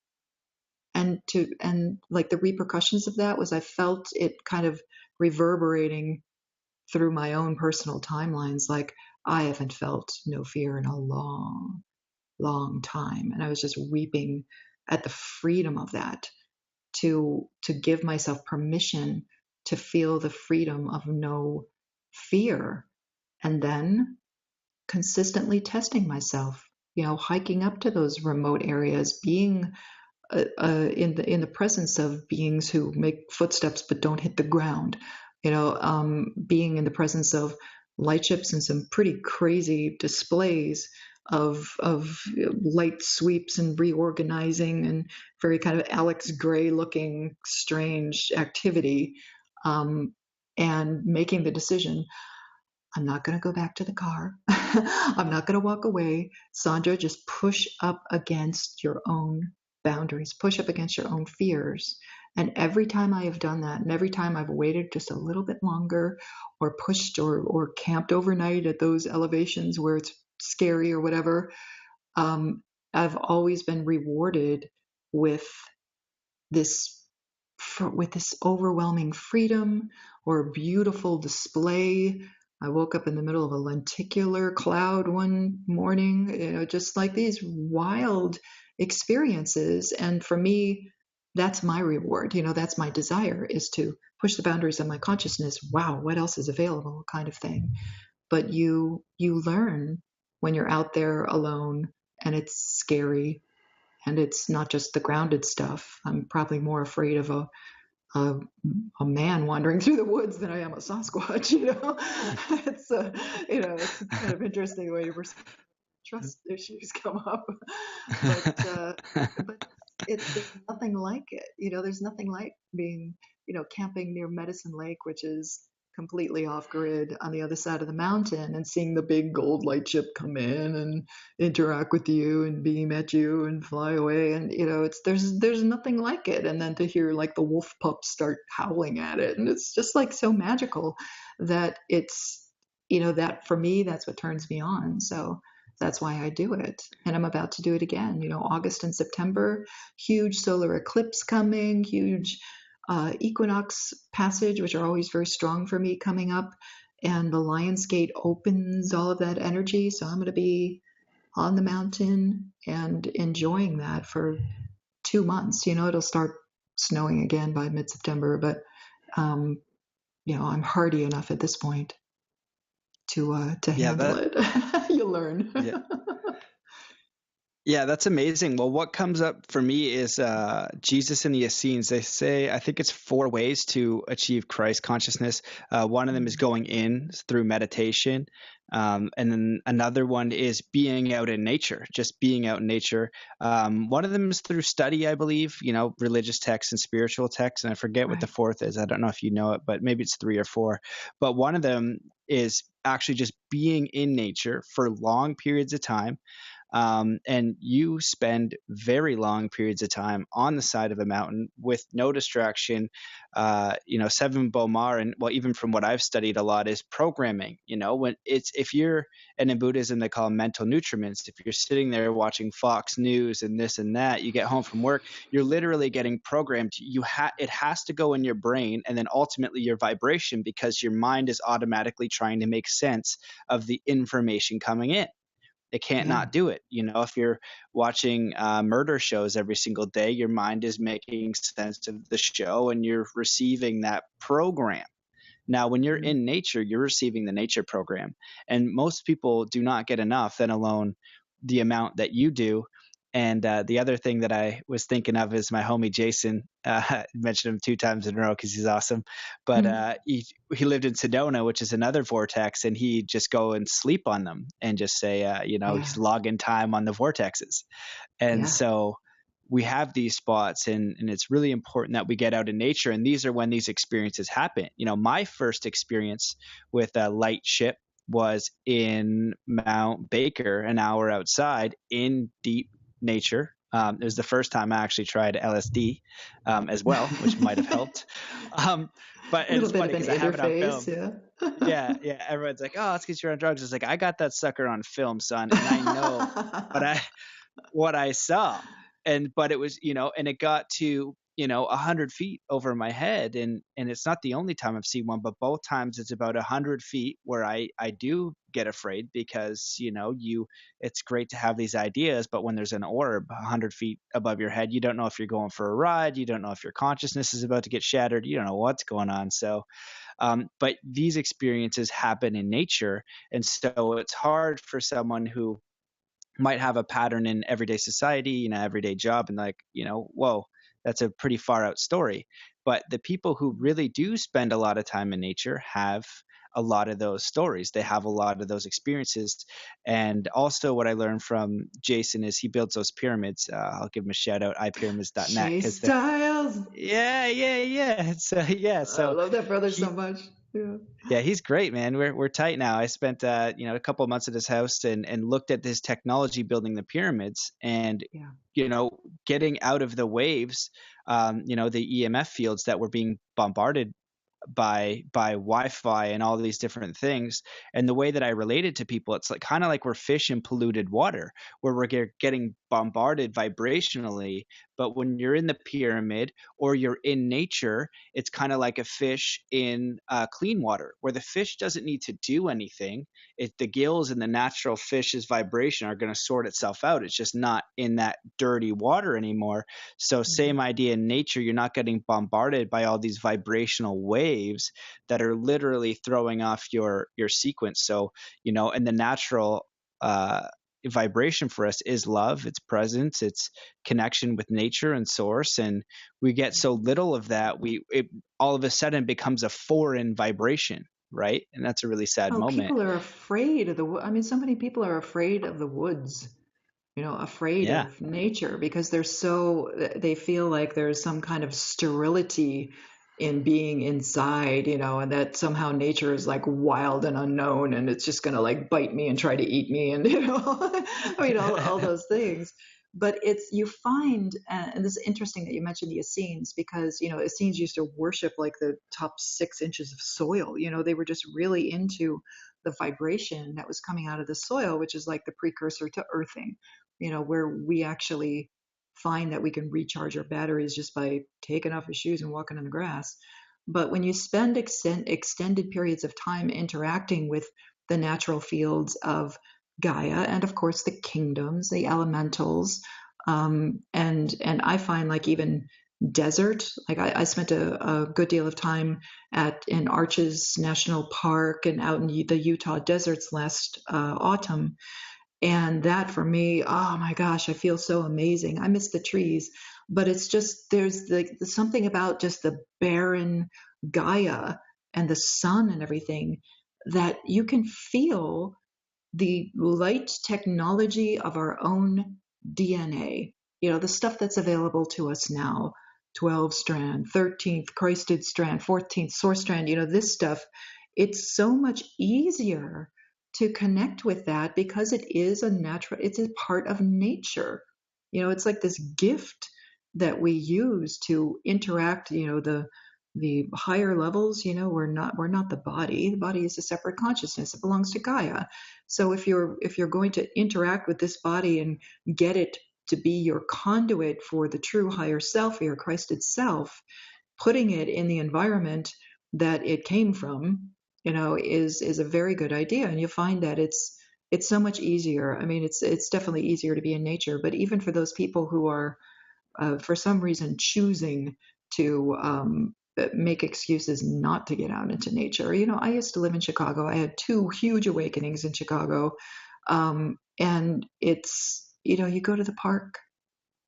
And like the repercussions of that was, I felt it kind of reverberating through my own personal timelines. Like, I haven't felt no fear in a long, long time. And I was just weeping at the freedom of that, to give myself permission to feel the freedom of no fear. And then consistently testing myself, hiking up to those remote areas, being in the presence of beings who make footsteps but don't hit the ground, being in the presence of light ships and some pretty crazy displays of light sweeps and reorganizing and very kind of Alex Gray looking strange activity, and making the decision, I'm not going to go back to the car. I'm not going to walk away. Sandra, just push up against your own boundaries, push up against your own fears. And every time I have done that, and every time I've waited just a little bit longer, or pushed or camped overnight at those elevations where it's scary or whatever, I've always been rewarded with this with this overwhelming freedom or beautiful display. I woke up in the middle of a lenticular cloud one morning, just like these wild experiences. And for me, that's my reward. That's my desire, is to push the boundaries of my consciousness. Wow, what else is available, kind of thing. But you learn when you're out there alone, and it's scary, and it's not just the grounded stuff. I'm probably more afraid of a, a man wandering through the woods than I am a Sasquatch. It's it's kind of interesting the way your trust issues come up, but there's nothing like it. There's nothing like being camping near Medicine Lake, which is completely off grid on the other side of the mountain and seeing the big gold light ship come in and interact with you and beam at you and fly away. And, it's, there's nothing like it. And then to hear like the wolf pups start howling at it. And it's just like so magical that it's, that for me, that's what turns me on. So that's why I do it. And I'm about to do it again. August and September, huge solar eclipse coming, huge equinox passage, which are always very strong for me coming up. And the Lion's Gate opens all of that energy. So I'm going to be on the mountain and enjoying that for 2 months. It'll start snowing again by mid-September, but I'm hardy enough at this point to handle it. You learn. Yeah. Yeah, that's amazing. Well, what comes up for me is Jesus and the Essenes. They say, I think it's 4 ways to achieve Christ consciousness. One of them is going in through meditation. And then another one is being out in nature, just being out in nature. One of them is through study, I believe, religious texts and spiritual texts. And I forget what the fourth is. I don't know if you know it, but maybe it's 3 or 4. But one of them is actually just being in nature for long periods of time. And you spend very long periods of time on the side of a mountain with no distraction. Seven Bomar, and well, even from what I've studied a lot, is programming. If you're, and in Buddhism they call them mental nutriments. If you're sitting there watching Fox News and this and that, you get home from work, you're literally getting programmed. It has to go in your brain, and then ultimately your vibration, because your mind is automatically trying to make sense of the information coming in. It can't not do it. If you're watching murder shows every single day, your mind is making sense of the show and you're receiving that program. Now, when you're in nature, you're receiving the nature program. And most people do not get enough, let alone the amount that you do. And the other thing that I was thinking of is my homie Jason. Mentioned him 2 times in a row because he's awesome. But he lived in Sedona, which is another vortex, and he'd just go and sleep on them and just say, he's logging time on the vortexes. And so we have these spots, and it's really important that we get out in nature. And these are when these experiences happen. My first experience with a light ship was in Mount Baker, an hour outside in deep nature. It was the first time I actually tried LSD as well, which might have helped. But it's funny because I have it on film. Yeah. Everyone's like, "Oh, it's because you're on drugs." It's like, I got that sucker on film, son, and I know what I saw. But it was, and it got to 100 feet over my head, and it's not the only time I've seen one, but both times it's about 100 feet where I do get afraid, because it's great to have these ideas, but when there's an orb 100 feet above your head, you don't know if you're going for a ride, you don't know if your consciousness is about to get shattered, you don't know what's going on. So but these experiences happen in nature, and so it's hard for someone who might have a pattern in everyday society, everyday job, and whoa, that's a pretty far out story. But the people who really do spend a lot of time in nature have a lot of those stories. They have a lot of those experiences. And also what I learned from Jason is he builds those pyramids. I'll give him a shout out, ipyramids.net. Styles. Yeah. So I love that brother so much. Yeah, he's great, man. We're tight now. I spent a couple of months at his house and looked at his technology building the pyramids, and getting out of the waves, the EMF fields that were being bombarded by Wi-Fi and all these different things. And the way that I related to people, it's like kind of like we're fish in polluted water, where we're getting bombarded vibrationally. But when you're in the pyramid or you're in nature, it's kind of like a fish in clean water, where the fish doesn't need to do anything. The gills and the natural fish's vibration are going to sort itself out. It's just not in that dirty water anymore. So same idea in nature, you're not getting bombarded by all these vibrational waves that are literally throwing off your sequence. So, and the natural vibration for us is love, it's presence, it's connection with nature and source. And we get so little of that, it all of a sudden becomes a foreign vibration, right? And that's a really sad moment. People are afraid of so many people are afraid of the woods, afraid of nature, because they feel like there's some kind of sterility in being inside, and that somehow nature is like wild and unknown and it's just going to like bite me and try to eat me and, I mean, all those things. But you find, and this is interesting that you mentioned the Essenes, because, Essenes used to worship like the top 6 inches of soil. They were just really into the vibration that was coming out of the soil, which is like the precursor to earthing, where we actually find that we can recharge our batteries just by taking off your shoes and walking in the grass. But when you spend extended periods of time interacting with the natural fields of Gaia and of course the kingdoms, the elementals, and I find like even desert, like I spent a good deal of time in Arches National Park and out in the Utah deserts last autumn. And that for me, oh my gosh, I feel so amazing. I miss the trees, but it's just, there's something about just the barren Gaia and the sun and everything that you can feel the light technology of our own DNA, the stuff that's available to us now, 12 strand, 13th Christed strand, 14th source strand, this stuff, it's so much easier to connect with that because it is it's a part of nature. It's like this gift that we use to interact, the higher levels, we're not the body. The body is a separate consciousness. It belongs to Gaia. So if you're going to interact with this body and get it to be your conduit for the true higher self, your Christed self, putting it in the environment that it came from, is a very good idea. And you find that it's so much easier. I mean, it's definitely easier to be in nature, but even for those people who are for some reason choosing to make excuses not to get out into nature. I used to live in Chicago. I had 2 huge awakenings in Chicago. And it's, you go to the park,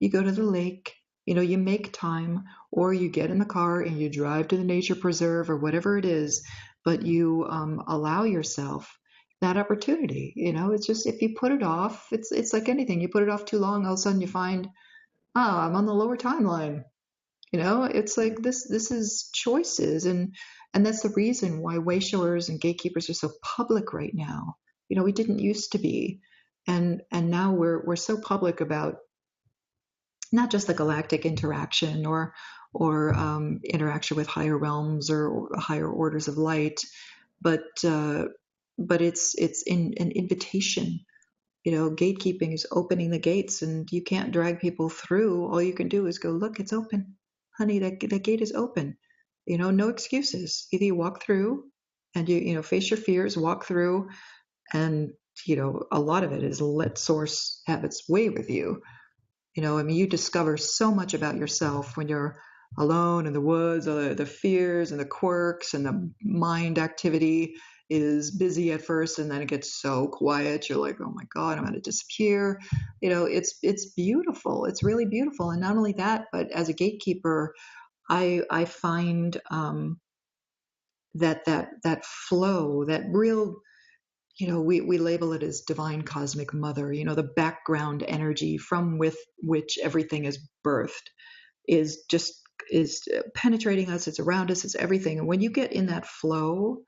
you go to the lake, you make time, or you get in the car and you drive to the nature preserve or whatever it is, but you allow yourself that opportunity. It's just, if you put it off, it's like anything. You put it off too long, all of a sudden you find, oh, I'm on the lower timeline. It's like this is choices, and that's the reason why wayshowers and gatekeepers are so public right now. We didn't used to be, and now we're so public about not just the galactic interaction or interaction with higher realms or higher orders of light, but it's in an invitation. Gatekeeping is opening the gates, and you can't drag people through. All you can do is go, look, it's open. Honey, that gate is open. No excuses. Either you walk through and you face your fears, walk through, and, a lot of it is let source have its way with you. I mean, you discover so much about yourself when you're alone in the woods, the fears and the quirks and the mind activity is busy at first, and then it gets so quiet. You're like, oh my God, I'm going to disappear. It's beautiful. It's really beautiful. And not only that, but as a gatekeeper, I find that flow, that real, we label it as divine cosmic mother, the background energy from which everything is birthed is penetrating us. It's around us. It's everything. And when you get in that flow,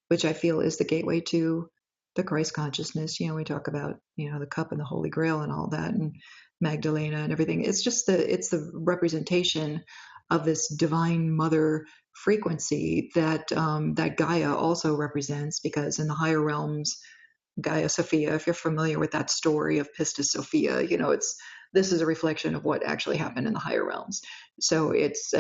which I feel is the gateway to the Christ consciousness, we talk about, the cup and the Holy Grail and all that, and Magdalena and everything. It's just it's the representation of this divine mother frequency that that Gaia also represents, because in the higher realms, Gaia Sophia, if you're familiar with that story of Pistis Sophia, this is a reflection of what actually happened in the higher realms. So it's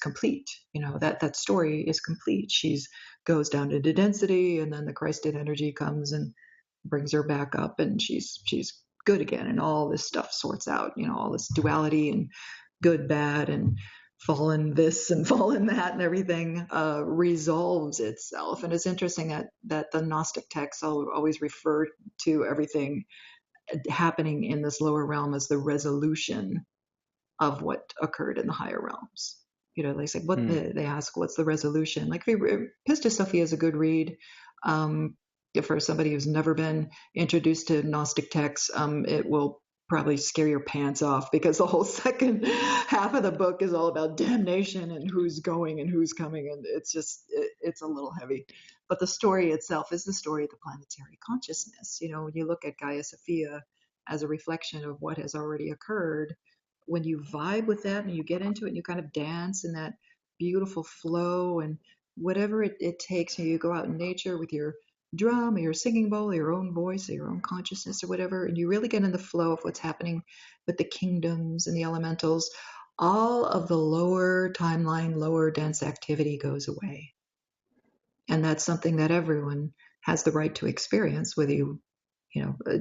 complete. That story is complete. She's goes down into density, and then the Christed energy comes and brings her back up, and she's good again, and all this stuff sorts out. All this duality and good, bad, and fallen this and fallen that and everything resolves itself. And it's interesting that the Gnostic texts always refer to everything happening in this lower realm as the resolution of what occurred in the higher realms. They say, they ask, what's the resolution? Like, Pistis Sophia is a good read. For somebody who's never been introduced to Gnostic texts, it will probably scare your pants off, because the whole second half of the book is all about damnation and who's going and who's coming. And it's a little heavy. But the story itself is the story of the planetary consciousness. When you look at Gaia Sophia as a reflection of what has already occurred, when you vibe with that and you get into it and you kind of dance in that beautiful flow, and whatever it takes, you go out in nature with your drum or your singing bowl or your own voice or your own consciousness or whatever, and you really get in the flow of what's happening with the kingdoms and the elementals, all of the lower timeline, lower dense activity goes away. And that's something that everyone has the right to experience, whether you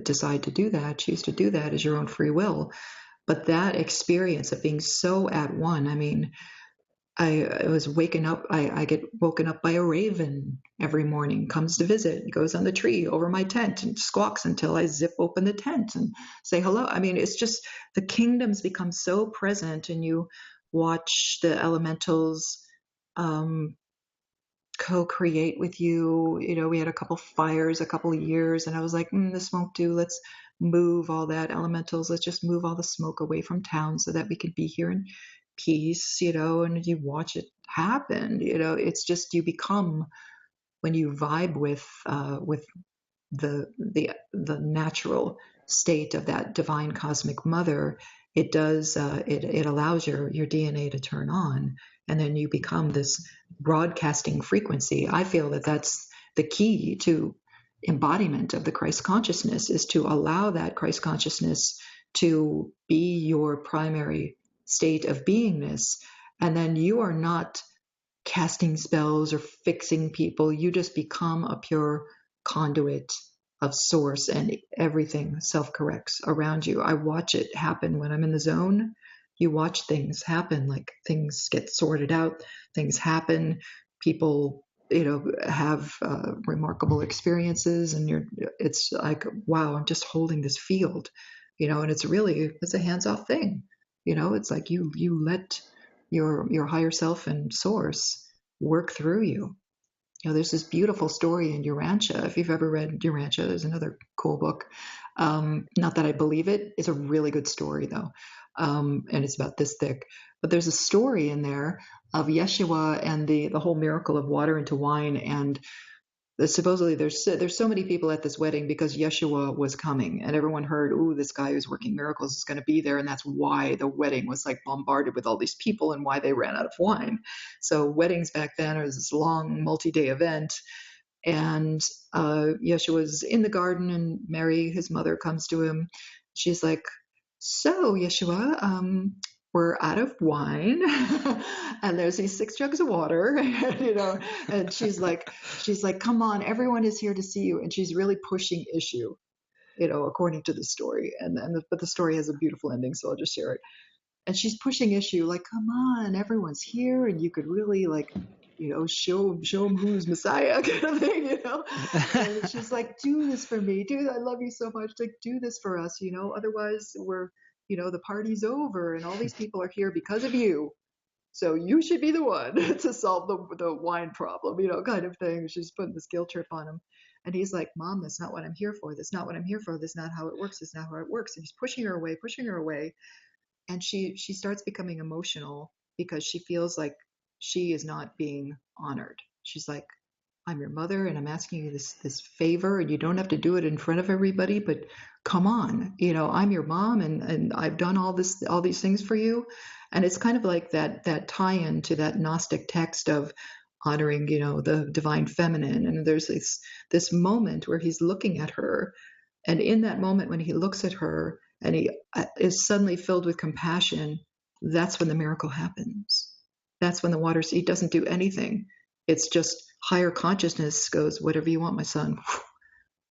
decide to do that, choose to do that as your own free will. But that experience of being so at one, I mean, I was waking up, I get woken up by a raven every morning, comes to visit, goes on the tree over my tent and squawks until I zip open the tent and say hello. I mean, it's just the kingdoms become so present, and you watch the elementals co-create with you. We had a couple fires, a couple of years, and I was like, this won't do. Let's move all that elementals. Let's just move all the smoke away from town so that we can be here in peace, and you watch it happen. It's just, you become, when you vibe with the natural state of that divine cosmic mother, it does it allows your DNA to turn on, and then you become this broadcasting frequency. I feel that that's the key to embodiment of the Christ consciousness, is to allow that Christ consciousness to be your primary state of beingness. And then you are not casting spells or fixing people. You just become a pure conduit of source, and everything self-corrects around you. I watch it happen when I'm in the zone. You watch things happen, like things get sorted out, things happen, people have remarkable experiences, and it's like, wow, I'm just holding this field, and it's a hands-off thing. It's like you let your higher self and source work through you. There's this beautiful story in Urantia. If you've ever read Urantia, there's another cool book. Not that I believe it. It's a really good story, though. And it's about this thick. But there's a story in there of Yeshua and the whole miracle of water into wine. And supposedly there's so many people at this wedding because Yeshua was coming, and everyone heard, ooh, this guy who's working miracles is going to be there, and that's why the wedding was like bombarded with all these people, and why they ran out of wine. So weddings back then was this long multi-day event, and Yeshua's in the garden, and Mary, his mother, comes to him. She's like, so Yeshua, we're out of wine and there's these 6 jugs of water, and she's like, come on, everyone is here to see you. And she's really pushing issue, according to the story. But the story has a beautiful ending, so I'll just share it. And she's pushing issue, like, come on, everyone's here, and you could really, like, show them who's Messiah, kind of thing, And she's like, do this for me, dude, I love you so much, like, do this for us, otherwise we're, the party's over, and all these people are here because of you. So you should be the one to solve the wine problem, kind of thing. She's putting this guilt trip on him. And he's like, Mom, that's not what I'm here for. That's not what I'm here for. That's not how it works. That's not how it works. And he's pushing her away. And she starts becoming emotional because she feels like she is not being honored. She's like, I'm your mother, and I'm asking you this favor, and you don't have to do it in front of everybody, but come on, I'm your mom, and I've done all these things for you. And it's kind of like that tie-in to that Gnostic text of honoring, the divine feminine. And there's this moment where he's looking at her, and in that moment when he looks at her and he is suddenly filled with compassion, that's when the miracle happens. That's when he doesn't do anything. It's just higher consciousness goes, whatever you want, my son.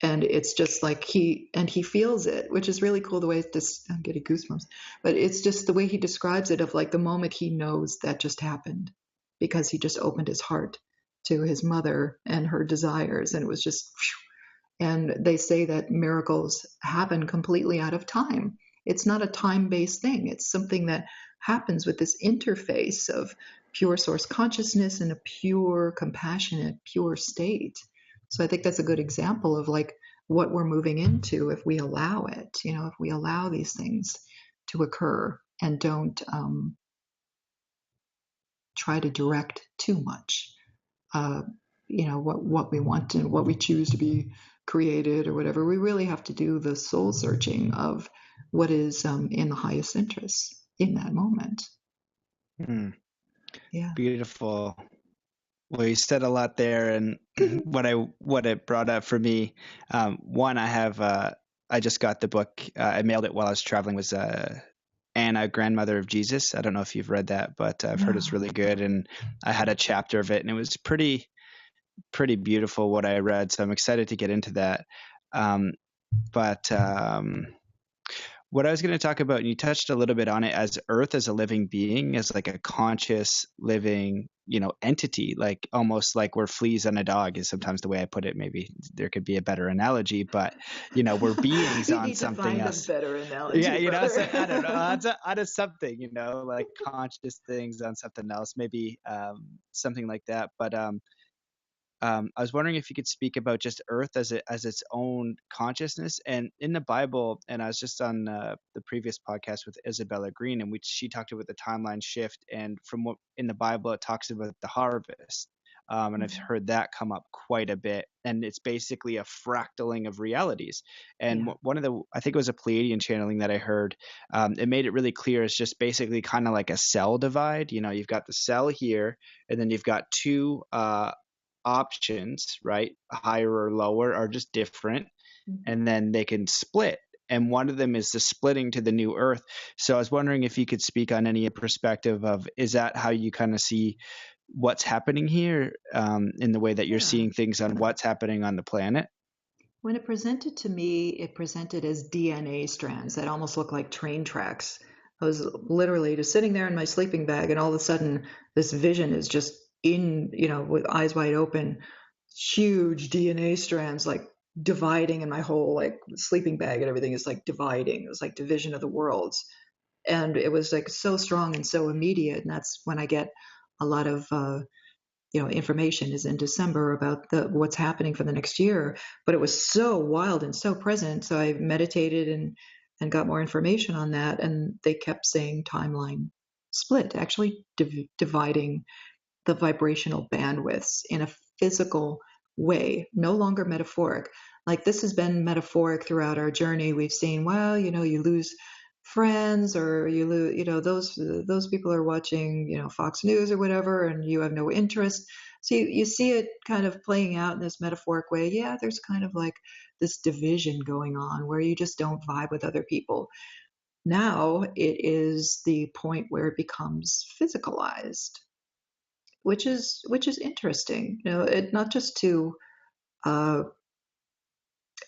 And it's just like he feels it, which is really cool, the way I'm getting goosebumps, but it's just the way he describes it, of like the moment he knows that just happened, because he just opened his heart to his mother and her desires. And it was just, and they say that miracles happen completely out of time. It's not a time-based thing. It's something that happens with this interface of pure source consciousness and a pure, compassionate, pure state. So I think that's a good example of like what we're moving into if we allow it, if we allow these things to occur and don't try to direct too much, uh, what we want and what we choose to be created or whatever. We really have to do the soul searching of what is in the highest interest in that moment. Yeah. Beautiful. Well, you said a lot there, and what it brought up for me. One, I just got the book. I mailed it while I was traveling. Was Anna, Grandmother of Jesus. I don't know if you've read that, but I've heard it's really good. And I had a chapter of it, and it was pretty beautiful what I read. So I'm excited to get into that. But what I was going to talk about, and you touched a little bit on it, as Earth as a living being, as like a conscious living, entity, like almost like we're fleas on a dog is sometimes the way I put it. Maybe there could be a better analogy, but we're beings on something else. A better analogy. Yeah, so, I don't know, out of something, like conscious things on something else, maybe something like that. But I was wondering if you could speak about just Earth as its own consciousness, and in the Bible. And I was just on the previous podcast with Isabella Green, and she talked about the timeline shift. And from what in the Bible, it talks about the harvest, and I've heard that come up quite a bit. And it's basically a fractaling of realities. And one of I think it was a Pleiadian channeling that I heard. It made it really clear. It's just basically kind of like a cell divide. You've got the cell here, and then you've got two options, right? Higher or lower, are just different, and then they can split. And one of them is the splitting to the new Earth. So I was wondering if you could speak on any perspective of, is that how you kind of see what's happening here, in the way that you're seeing things on what's happening on the planet? When it presented to me, it presented as DNA strands that almost look like train tracks. I was literally just sitting there in my sleeping bag, and all of a sudden this vision is just with eyes wide open, huge DNA strands like dividing, and my whole like sleeping bag and everything is like dividing. It was like division of the worlds. And it was like so strong and so immediate. And that's when I get a lot of information is in December about what's happening for the next year. But it was so wild and so present. So I meditated and got more information on that. And they kept saying timeline split, actually dividing the vibrational bandwidths in a physical way, no longer metaphoric. Like this has been metaphoric throughout our journey. We've seen, well, you lose friends, or you lose, those people are watching, Fox News or whatever, and you have no interest. So you see it kind of playing out in this metaphoric way. Yeah, there's kind of like this division going on where you just don't vibe with other people. Now it is the point where it becomes physicalized, which is interesting. It not just to, and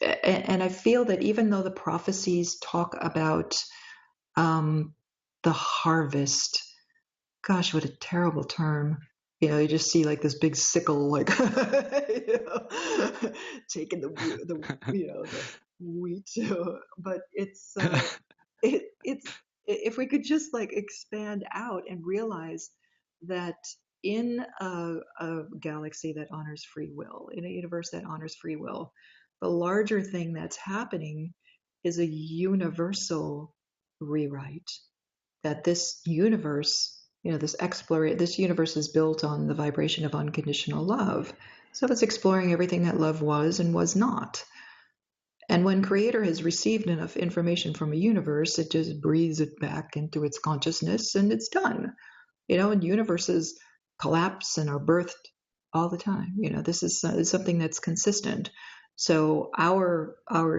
I feel that even though the prophecies talk about the harvest, gosh, what a terrible term. You just see like this big sickle, like taking the wheat. But it's it's if we could just like expand out and realize that in a galaxy that honors free will, in a universe that honors free will, the larger thing that's happening is a universal rewrite. That this universe, this universe is built on the vibration of unconditional love. So it's exploring everything that love was and was not. And when Creator has received enough information from a universe, it just breathes it back into its consciousness, and it's done. And universes collapse and are birthed all the time. This is something that's consistent. So our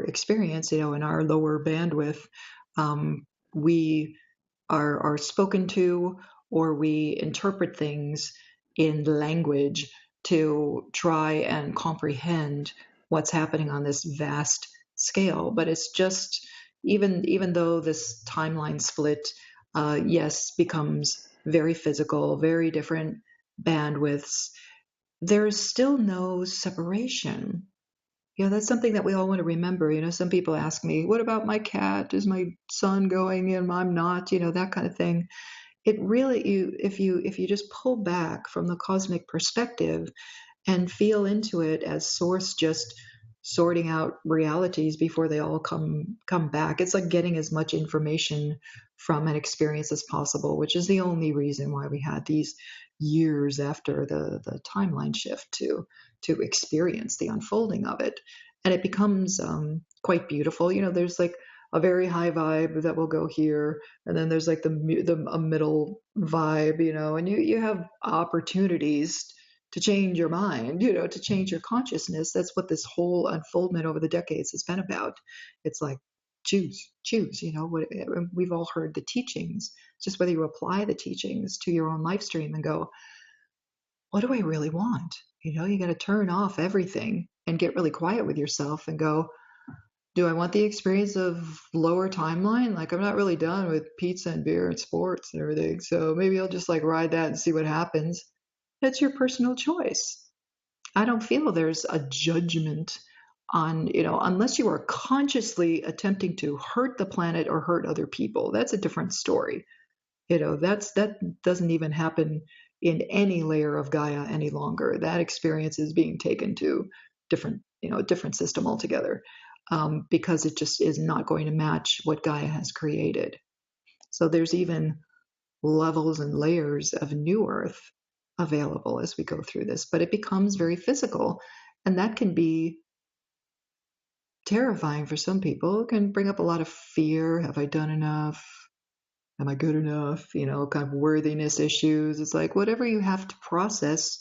experience, in our lower bandwidth, we are spoken to, or we interpret things in language to try and comprehend what's happening on this vast scale. But it's just, even though this timeline split, yes, becomes very physical, very different bandwidths, there's still no separation. That's something that we all want to remember. Some people ask me, what about my cat? Is my son going and I'm not? That kind of thing. It really, if you just pull back from the cosmic perspective and feel into it as source just sorting out realities before they all come back. It's like getting as much information from an experience as possible, which is the only reason why we had these years after the timeline shift to experience the unfolding of it. And it becomes quite beautiful. There's like a very high vibe that will go here, and then there's like a middle vibe, and you have opportunities to change your mind, to change your consciousness. That's what this whole unfoldment over the decades has been about. It's like choose, we've all heard the teachings. It's just whether you apply the teachings to your own life stream and go, what do I really want? You got to turn off everything and get really quiet with yourself and go, do I want the experience of lower timeline? Like, I'm not really done with pizza and beer and sports and everything. So maybe I'll just like ride that and see what happens. That's your personal choice. I don't feel there's a judgment on, unless you are consciously attempting to hurt the planet or hurt other people. That's a different story. That doesn't even happen in any layer of Gaia any longer. That experience is being taken to a different system altogether, because it just is not going to match what Gaia has created. So there's even levels and layers of new Earth available as we go through this, but it becomes very physical, and that can be terrifying for some people. It can bring up a lot of fear. Have I done enough? Am I good enough? Kind of worthiness issues. It's like whatever you have to process,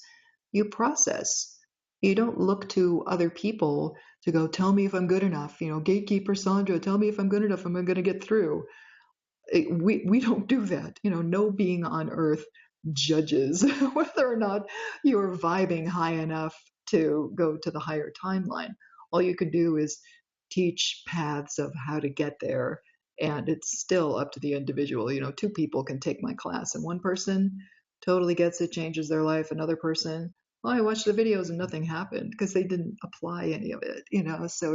you process. You don't look to other people to go, tell me if I'm good enough. Gatekeeper Sandra, tell me if I'm good enough. Am I going to get through? We don't do that. No being on Earth judges whether or not you're vibing high enough to go to the higher timeline. All you can do is teach paths of how to get there, and it's still up to the individual. Two people can take my class, and one person totally gets it, changes their life. Another person, well, I watched the videos and nothing happened because they didn't apply any of it. So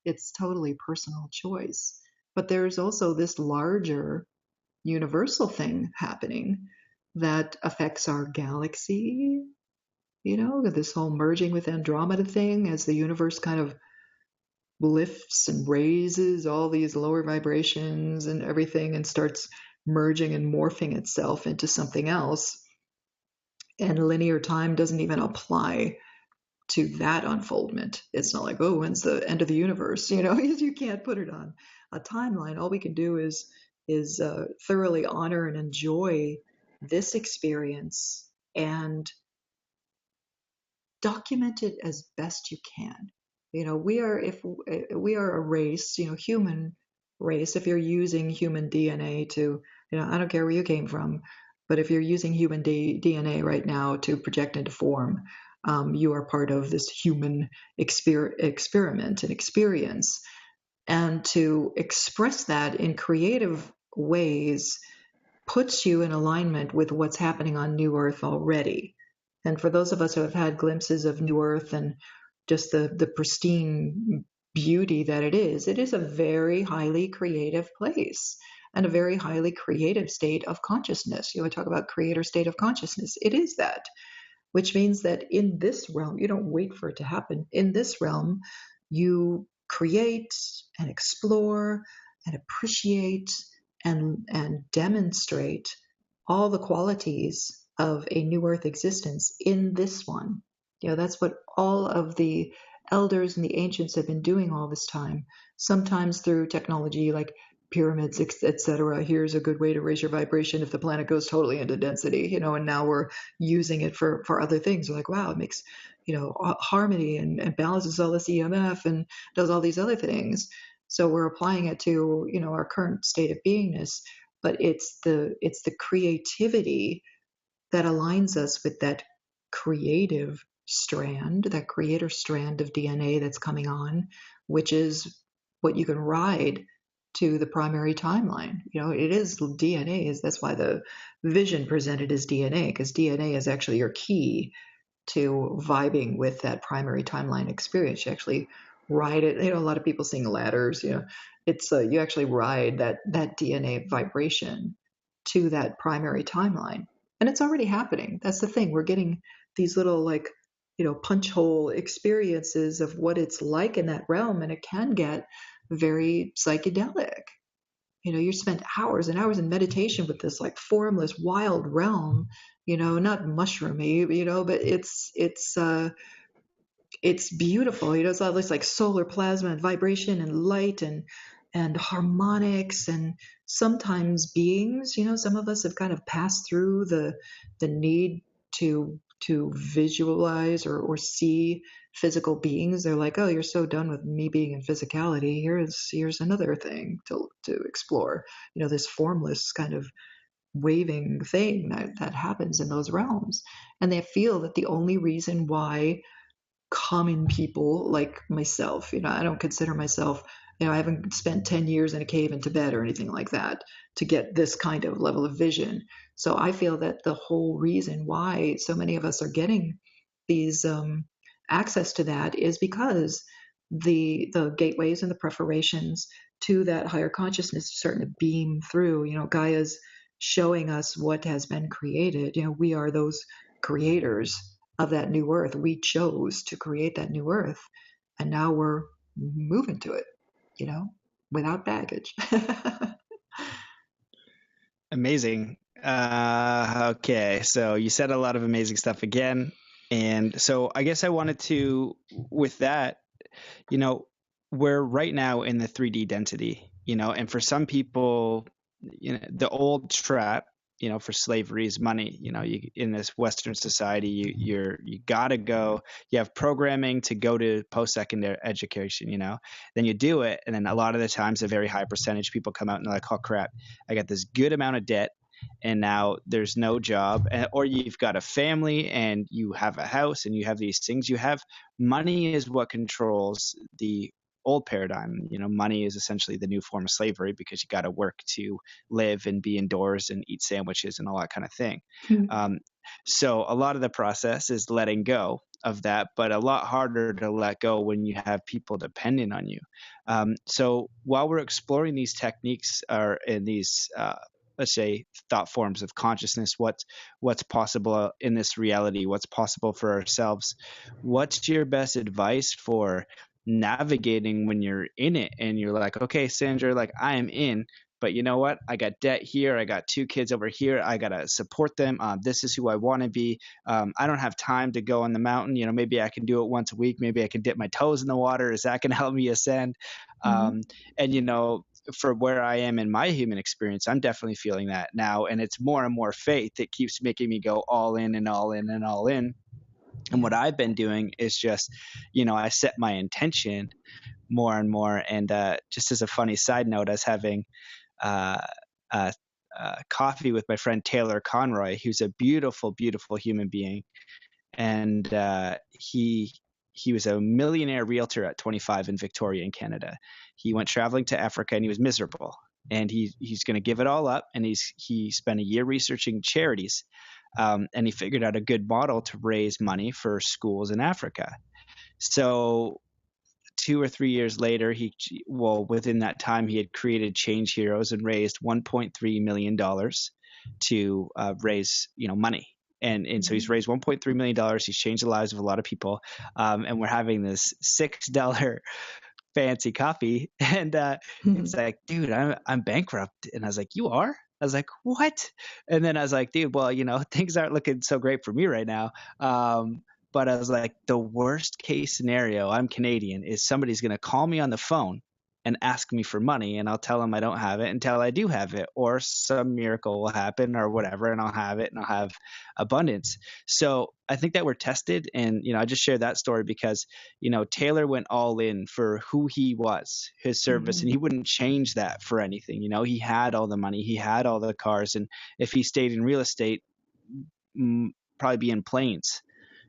it's totally personal choice. But there's also this larger universal thing happening that affects our galaxy, this whole merging with Andromeda thing as the universe kind of lifts and raises all these lower vibrations and everything and starts merging and morphing itself into something else. And linear time doesn't even apply to that unfoldment. It's not like, oh, when's the end of the universe? You can't put it on a timeline. All we can do is thoroughly honor and enjoy this experience and document it as best you can. If we are a race, human race. If you're using human DNA to, I don't care where you came from, but if you're using human DNA right now to project into form, you are part of this human experiment and experience. And to express that in creative ways puts you in alignment with what's happening on New Earth already. And for those of us who have had glimpses of New Earth and just the pristine beauty that it is a very highly creative place and a very highly creative state of consciousness. I talk about creator state of consciousness. It is that, which means that in this realm, you don't wait for it to happen. In this realm, you create and explore and appreciate and demonstrate all the qualities of a new earth existence in this one. That's what all of the elders and the ancients have been doing all this time, sometimes through technology like pyramids, etc. Here's a good way to raise your vibration if the planet goes totally into density, and now we're using it for other things. We're like, wow, it makes, harmony and balances all this EMF and does all these other things. So we're applying it to, our current state of beingness, but it's the creativity that aligns us with that creative strand, that creator strand of DNA that's coming on, which is what you can ride to the primary timeline. It is DNA. That's why the vision presented as DNA, because DNA is actually your key to vibing with that primary timeline experience. You actually ride it. A lot of people sing ladders. It's you actually ride that DNA vibration to that primary timeline, and it's already happening. That's the thing. We're getting these little like punch hole experiences of what it's like in that realm, and it can get very psychedelic. You spend hours and hours in meditation with this like formless wild realm, not mushroomy, but it's beautiful. It's all this like solar plasma and vibration and light and harmonics, and sometimes beings. Some of us have kind of passed through the need to visualize or see physical beings. They're like, oh, you're so done with me being in physicality. Here's another thing to explore. This formless kind of waving thing that happens in those realms, and they feel that the only reason why common people like myself, I don't consider myself, I haven't spent 10 years in a cave in Tibet or anything like that to get this kind of level of vision. So I feel that the whole reason why so many of us are getting these access to that is because the gateways and the preparations to that higher consciousness are starting to beam through. Gaia's showing us what has been created. We are those creators of that new earth. We chose to create that new earth, and now we're moving to it, without baggage. Amazing. Okay, so you said a lot of amazing stuff again. And so I guess I wanted to, with that, we're right now in the 3D density, and for some people, the old trap, for slavery is money. In this Western society, you gotta go. You have programming to go to post-secondary education. Then you do it, and then a lot of the times, a very high percentage of people come out and they're like, "Oh crap, I got this good amount of debt, and now there's no job, or you've got a family and you have a house and you have these things. You have money is what controls the old paradigm. Money is essentially the new form of slavery because you got to work to live and be indoors and eat sandwiches and all that kind of thing. So a lot of the process is letting go of that, but a lot harder to let go when you have people dependent on you. So while we're exploring these techniques or in these let's say thought forms of consciousness, what's possible in this reality, what's possible for ourselves, what's your best advice for navigating when you're in it and you're like, okay, Sandra, like I am in, but you know what? I got debt here. I got 2 kids over here. I got to support them. This is who I want to be. I don't have time to go on the mountain. Maybe I can do it once a week. Maybe I can dip my toes in the water. Is that going to help me ascend? And, for where I am in my human experience, I'm definitely feeling that now. And it's more and more faith that keeps making me go all in and all in and all in. And what I've been doing is just, I set my intention more and more. And just as a funny side note, I was having coffee with my friend Taylor Conroy, who's a beautiful, beautiful human being. And he was a millionaire realtor at 25 in Victoria in Canada. He went traveling to Africa and he was miserable. And he's going to give it all up. And he spent a year researching charities. And he figured out a good model to raise money for schools in Africa. So 2 or 3 years later, within that time, he had created Change Heroes and raised $1.3 million to raise, money. And so he's raised $1.3 million. He's changed the lives of a lot of people. And we're having this $6 fancy coffee. And it's like, dude, I'm bankrupt. And I was like, you are? I was like, what? And then I was like, dude, well, things aren't looking so great for me right now. But I was like, the worst case scenario, I'm Canadian, is somebody's going to call me on the phone and ask me for money, and I'll tell them I don't have it until I do have it, or some miracle will happen or whatever, and I'll have it and I'll have abundance. So I think that we're tested. And, I just share that story because, Taylor went all in for who he was, his service, and he wouldn't change that for anything. He had all the money, he had all the cars. And if he stayed in real estate, probably be in planes.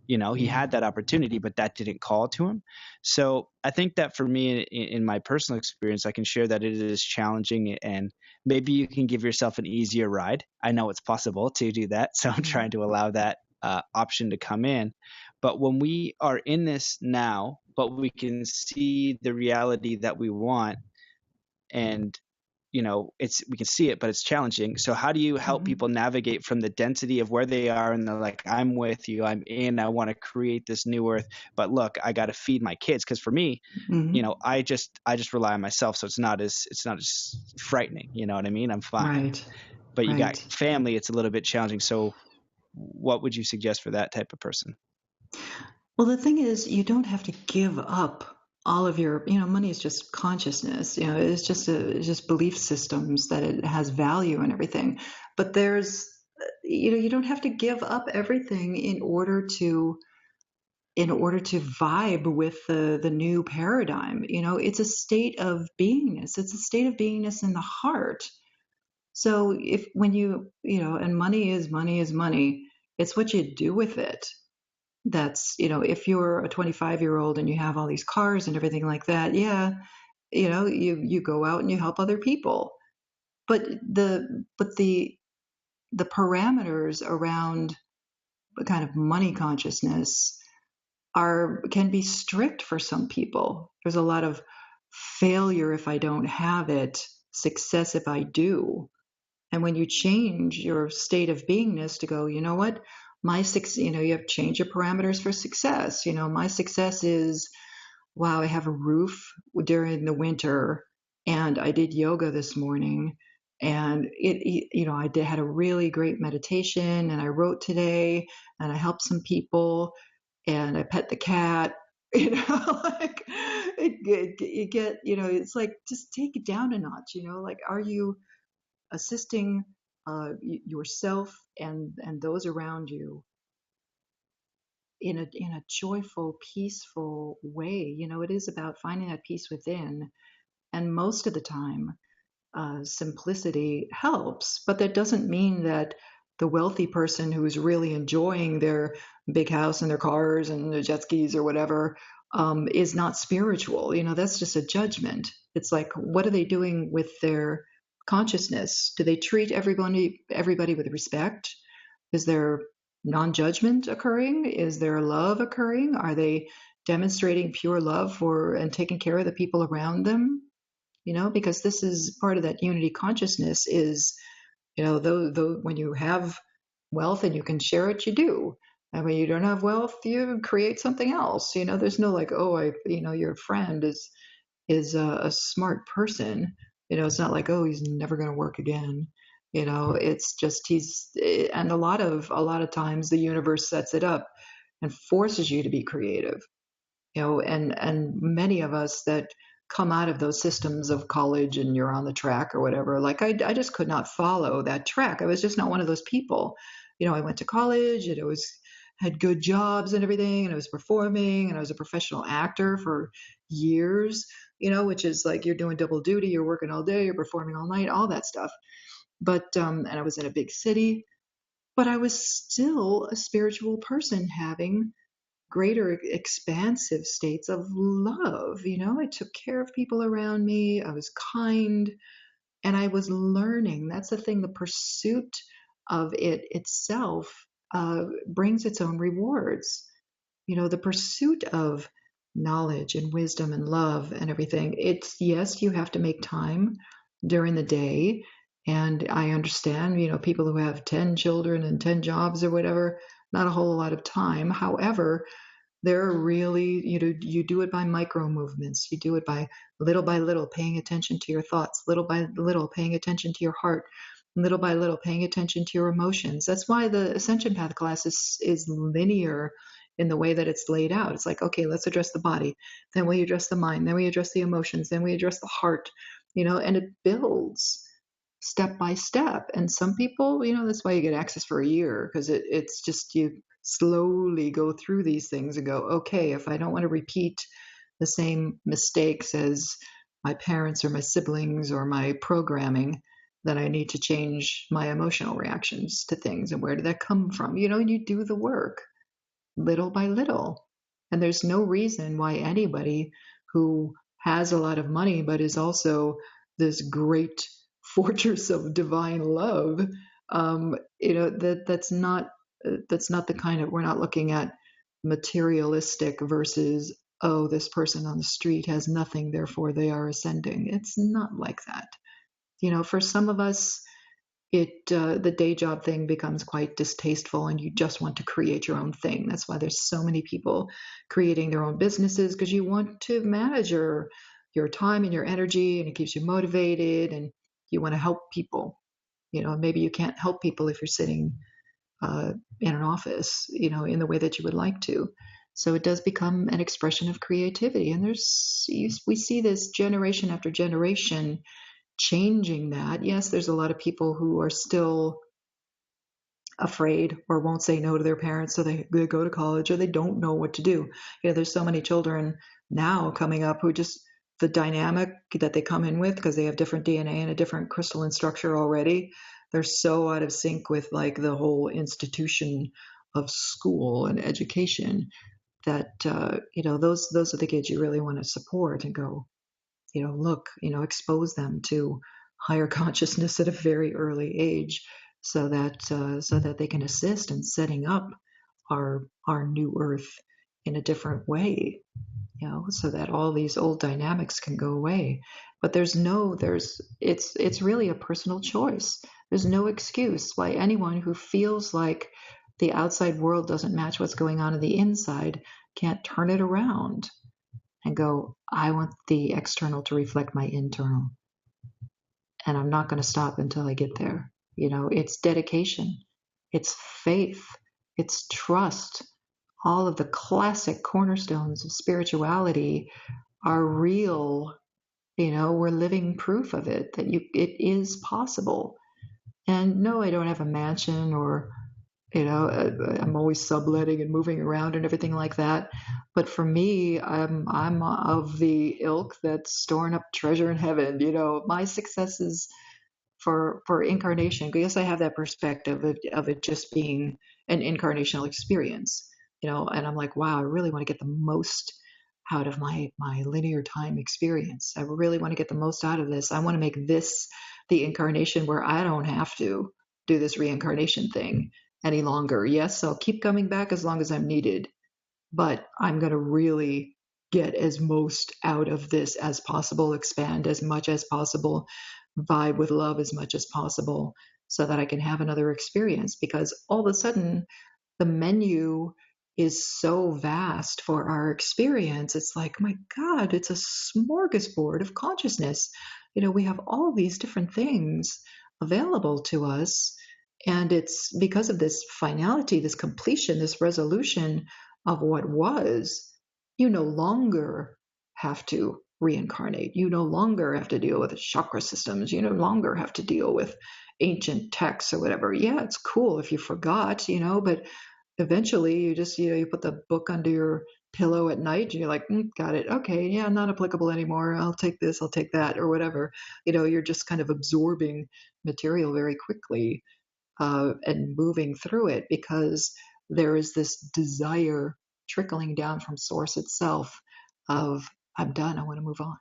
He had that opportunity, but that didn't call to him. So I think that for me, in my personal experience, I can share that it is challenging, and maybe you can give yourself an easier ride. I know it's possible to do that. So I'm trying to allow that option to come in. But when we are in this now, but we can see the reality that we want, and we can see it, but it's challenging. So how do you help people navigate from the density of where they are, and they're like, I'm with you, I'm in, I want to create this new earth, but look, I got to feed my kids. Because for me, I just rely on myself, so it's not as frightening. You know what I mean? I'm fine. Right. But you got Right. family, it's a little bit challenging. So what would you suggest for that type of person? Well, the thing is, you don't have to give up all of your, money is just consciousness. It's just belief systems that it has value and everything. But there's, you don't have to give up everything in order to vibe with the new paradigm. It's a state of beingness. It's a state of beingness in the heart. So and money is money, it's what you do with it. That's, if you're a 25-year-old and you have all these cars and everything like that, yeah, you go out and you help other people. But the parameters around the kind of money consciousness can be strict for some people. There's a lot of failure if I don't have it, success if I do. And when you change your state of beingness to go, you know what, you have to change your parameters for success. My success is, wow, I have a roof during the winter, and I did yoga this morning, and had a really great meditation, and I wrote today, and I helped some people, and I pet the cat. Like you get, it's like, just take it down a notch. Like, are you assisting yourself and those around you in a joyful, peaceful way? It is about finding that peace within, and most of the time, simplicity helps. But that doesn't mean that the wealthy person who's really enjoying their big house and their cars and their jet skis or whatever is not spiritual. That's just a judgment. It's like, what are they doing with their consciousness? Do they treat everybody with respect? Is there non-judgment occurring? Is there love occurring? Are they demonstrating pure love for and taking care of the people around them? Because this is part of that unity consciousness is, though when you have wealth and you can share it, you do. And when you don't have wealth, you create something else. There's no like, oh, your friend is a smart person. It's not like, oh, he's never going to work again. It's just and a lot of times the universe sets it up and forces you to be creative. And many of us that come out of those systems of college and you're on the track or whatever, like I just could not follow that track. I was just not one of those people. I went to college and had good jobs and everything, and I was performing, and I was a professional actor for years, which is like you're doing double duty, you're working all day, you're performing all night, all that stuff. But and I was in a big city, but I was still a spiritual person having greater expansive states of love. I took care of people around me, I was kind, and I was learning. That's the thing, the pursuit of it itself brings its own rewards. The pursuit of knowledge and wisdom and love and everything, it's, yes, you have to make time during the day. And I understand, people who have 10 children and 10 jobs or whatever, not a whole lot of time. However, there are really, you do it by micro movements. You do it by little paying attention to your thoughts, little by little paying attention to your heart, little by little paying attention to your emotions. That's why the Ascension Path class is linear in the way that it's laid out. It's like, okay, let's address the body, then we address the mind, then we address the emotions, then we address the heart, and it builds step by step. And some people, that's why you get access for a year, because it's just, you slowly go through these things and go, okay, if I don't want to repeat the same mistakes as my parents or my siblings or my programming, then I need to change my emotional reactions to things. And where did that come from? And you do the work little by little. And there's no reason why anybody who has a lot of money but is also this great fortress of divine love, that's not the kind of, we're not looking at materialistic versus, oh, this person on the street has nothing, therefore they are ascending. It's not like that. For some of us, the day job thing becomes quite distasteful, and you just want to create your own thing. That's why there's so many people creating their own businesses, because you want to manage your time and your energy, and it keeps you motivated, and you want to help people. Maybe you can't help people if you're sitting in an office, in the way that you would like to. So it does become an expression of creativity, and we see this generation after generation changing that. Yes, there's a lot of people who are still afraid or won't say no to their parents, so they go to college, or they don't know what to do. There's so many children now coming up who just, the dynamic that they come in with, because they have different DNA and a different crystalline structure already, they're so out of sync with like the whole institution of school and education that those are the kids you really want to support and go, look, expose them to higher consciousness at a very early age, so that they can assist in setting up our new Earth in a different way, so that all these old dynamics can go away. But it's really a personal choice. There's no excuse why anyone who feels like the outside world doesn't match what's going on in the inside can't turn it around and go, I want the external to reflect my internal. And I'm not going to stop until I get there. It's dedication, it's faith, it's trust. All of the classic cornerstones of spirituality are real. We're living proof of it, that it is possible. And no, I don't have a mansion, or I'm always subletting and moving around and everything like that. But for me, I'm of the ilk that's storing up treasure in heaven. My successes for incarnation, because I have that perspective of it just being an incarnational experience. And I'm like, wow, I really want to get the most out of my linear time experience. I really want to get the most out of this. I want to make this the incarnation where I don't have to do this reincarnation thing any longer. Yes, I'll keep coming back as long as I'm needed, but I'm going to really get as most out of this as possible, expand as much as possible, vibe with love as much as possible, so that I can have another experience. Because all of a sudden, the menu is so vast for our experience. It's like, my God, it's a smorgasbord of consciousness. We have all these different things available to us. And it's because of this finality, this completion, this resolution of what was, you no longer have to reincarnate. You no longer have to deal with chakra systems. You no longer have to deal with ancient texts or whatever. Yeah, it's cool if you forgot, but eventually you just, you put the book under your pillow at night and you're like, got it. Okay. Yeah, not applicable anymore. I'll take this, I'll take that, or whatever. You're just kind of absorbing material very quickly, and moving through it, because there is this desire trickling down from source itself of, I'm done. I want to move on.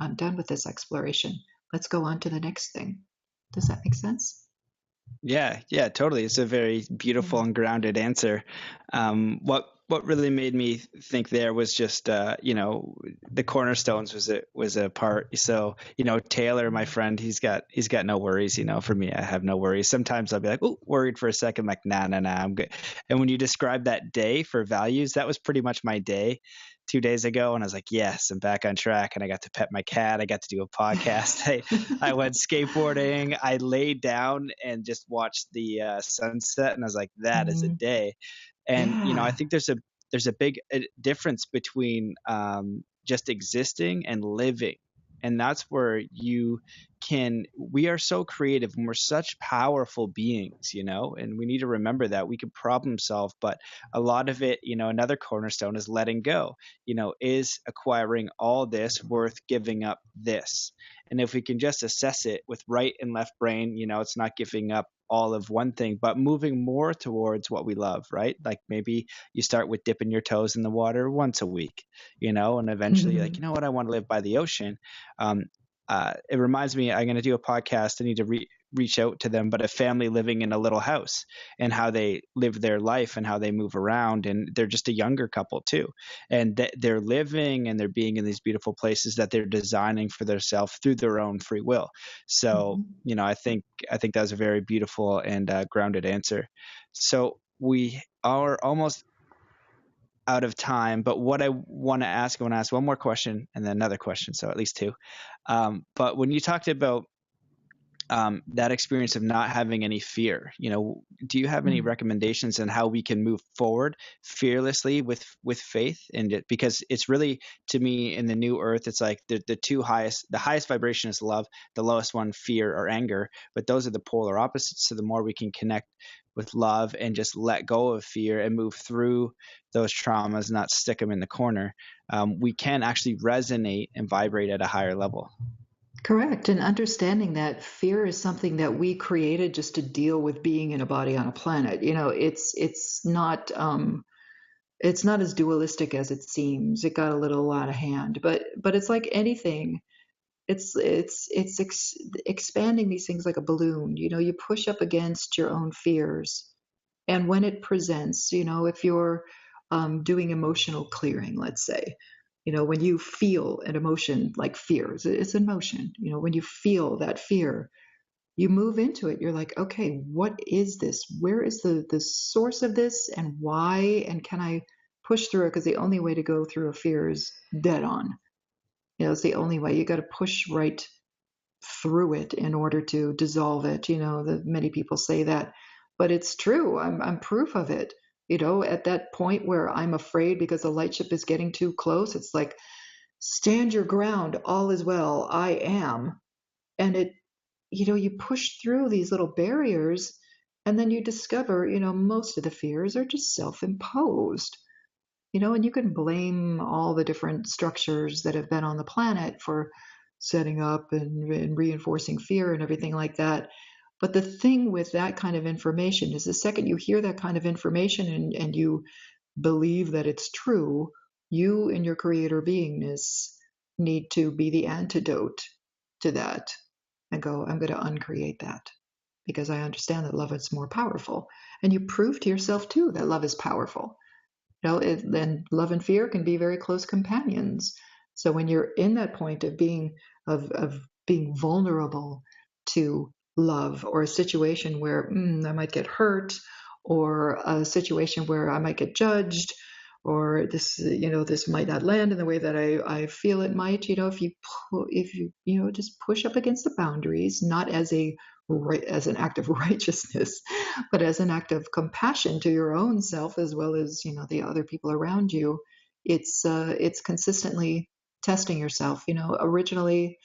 I'm done with this exploration. Let's go on to the next thing. Does that make sense? Yeah, totally. It's a very beautiful and grounded answer. What really made me think there was just the cornerstones was a part. So Taylor, my friend, he's got no worries. For me, I have no worries. Sometimes I'll be like, oh, worried for a second. I'm like, nah, I'm good. And when you describe that day for values, that was pretty much my day 2 days ago, and I was like, yes, I'm back on track. And I got to pet my cat. I got to do a podcast. I went skateboarding. I laid down and just watched the sunset, and I was like, that is a day. And I Yeah. think there's a big difference between just existing and living. And that's where we are so creative and we're such powerful beings, and we need to remember that we can problem solve, but a lot of it, another cornerstone is letting go. Is acquiring all this worth giving up this? And if we can just assess it with right and left brain, it's not giving up all of one thing, but moving more towards what we love, right? Like maybe you start with dipping your toes in the water once a week, and eventually like, what, I want to live by the ocean. It reminds me, I'm going to do a podcast. I need to reach out to them, but a family living in a little house and how they live their life and how they move around. And they're just a younger couple too. And they're living and they're being in these beautiful places that they're designing for themselves through their own free will. So, I think that was a very beautiful and grounded answer. So we are almost out of time, but what I want to ask one more question and then another question, so at least two. But when you talked about that experience of not having any fear, do you have any recommendations on how we can move forward fearlessly with faith in it? Because it's really, to me, in the new earth, it's like the highest vibration is love, the lowest one, fear or anger, but those are the polar opposites. So the more we can connect with love and just let go of fear and move through those traumas, not stick them in the corner, we can actually resonate and vibrate at a higher level. Correct. And understanding that fear is something that we created just to deal with being in a body on a planet. It's not as dualistic as it seems. It got a little out of hand, but it's like anything. It's expanding these things like a balloon. You push up against your own fears, and when it presents, if you're doing emotional clearing, let's say, when you feel an emotion like fear, it's an emotion. When you feel that fear, you move into it. You're like, okay, what is this? Where is the source of this, and why? And can I push through it? Because the only way to go through a fear is dead on. It's the only way. You got to push right through it in order to dissolve it. Many people say that, but it's true. I'm proof of it. At that point where I'm afraid because the light ship is getting too close, it's like, stand your ground, all is well, I am. And you push through these little barriers, and then you discover, most of the fears are just self-imposed. And you can blame all the different structures that have been on the planet for setting up and reinforcing fear and everything like that. But the thing with that kind of information is the second you hear that kind of information and you believe that it's true, you and your creator beingness need to be the antidote to that and go, I'm going to uncreate that because I understand that love is more powerful. And you prove to yourself too that love is powerful. And love and fear can be very close companions. So when you're in that point of being vulnerable to love, or a situation where I might get hurt, or a situation where I might get judged, or this might not land in the way that I feel it might. If you just push up against the boundaries, not as an act of righteousness, but as an act of compassion to your own self as well as the other people around you. It's consistently testing yourself. Originally,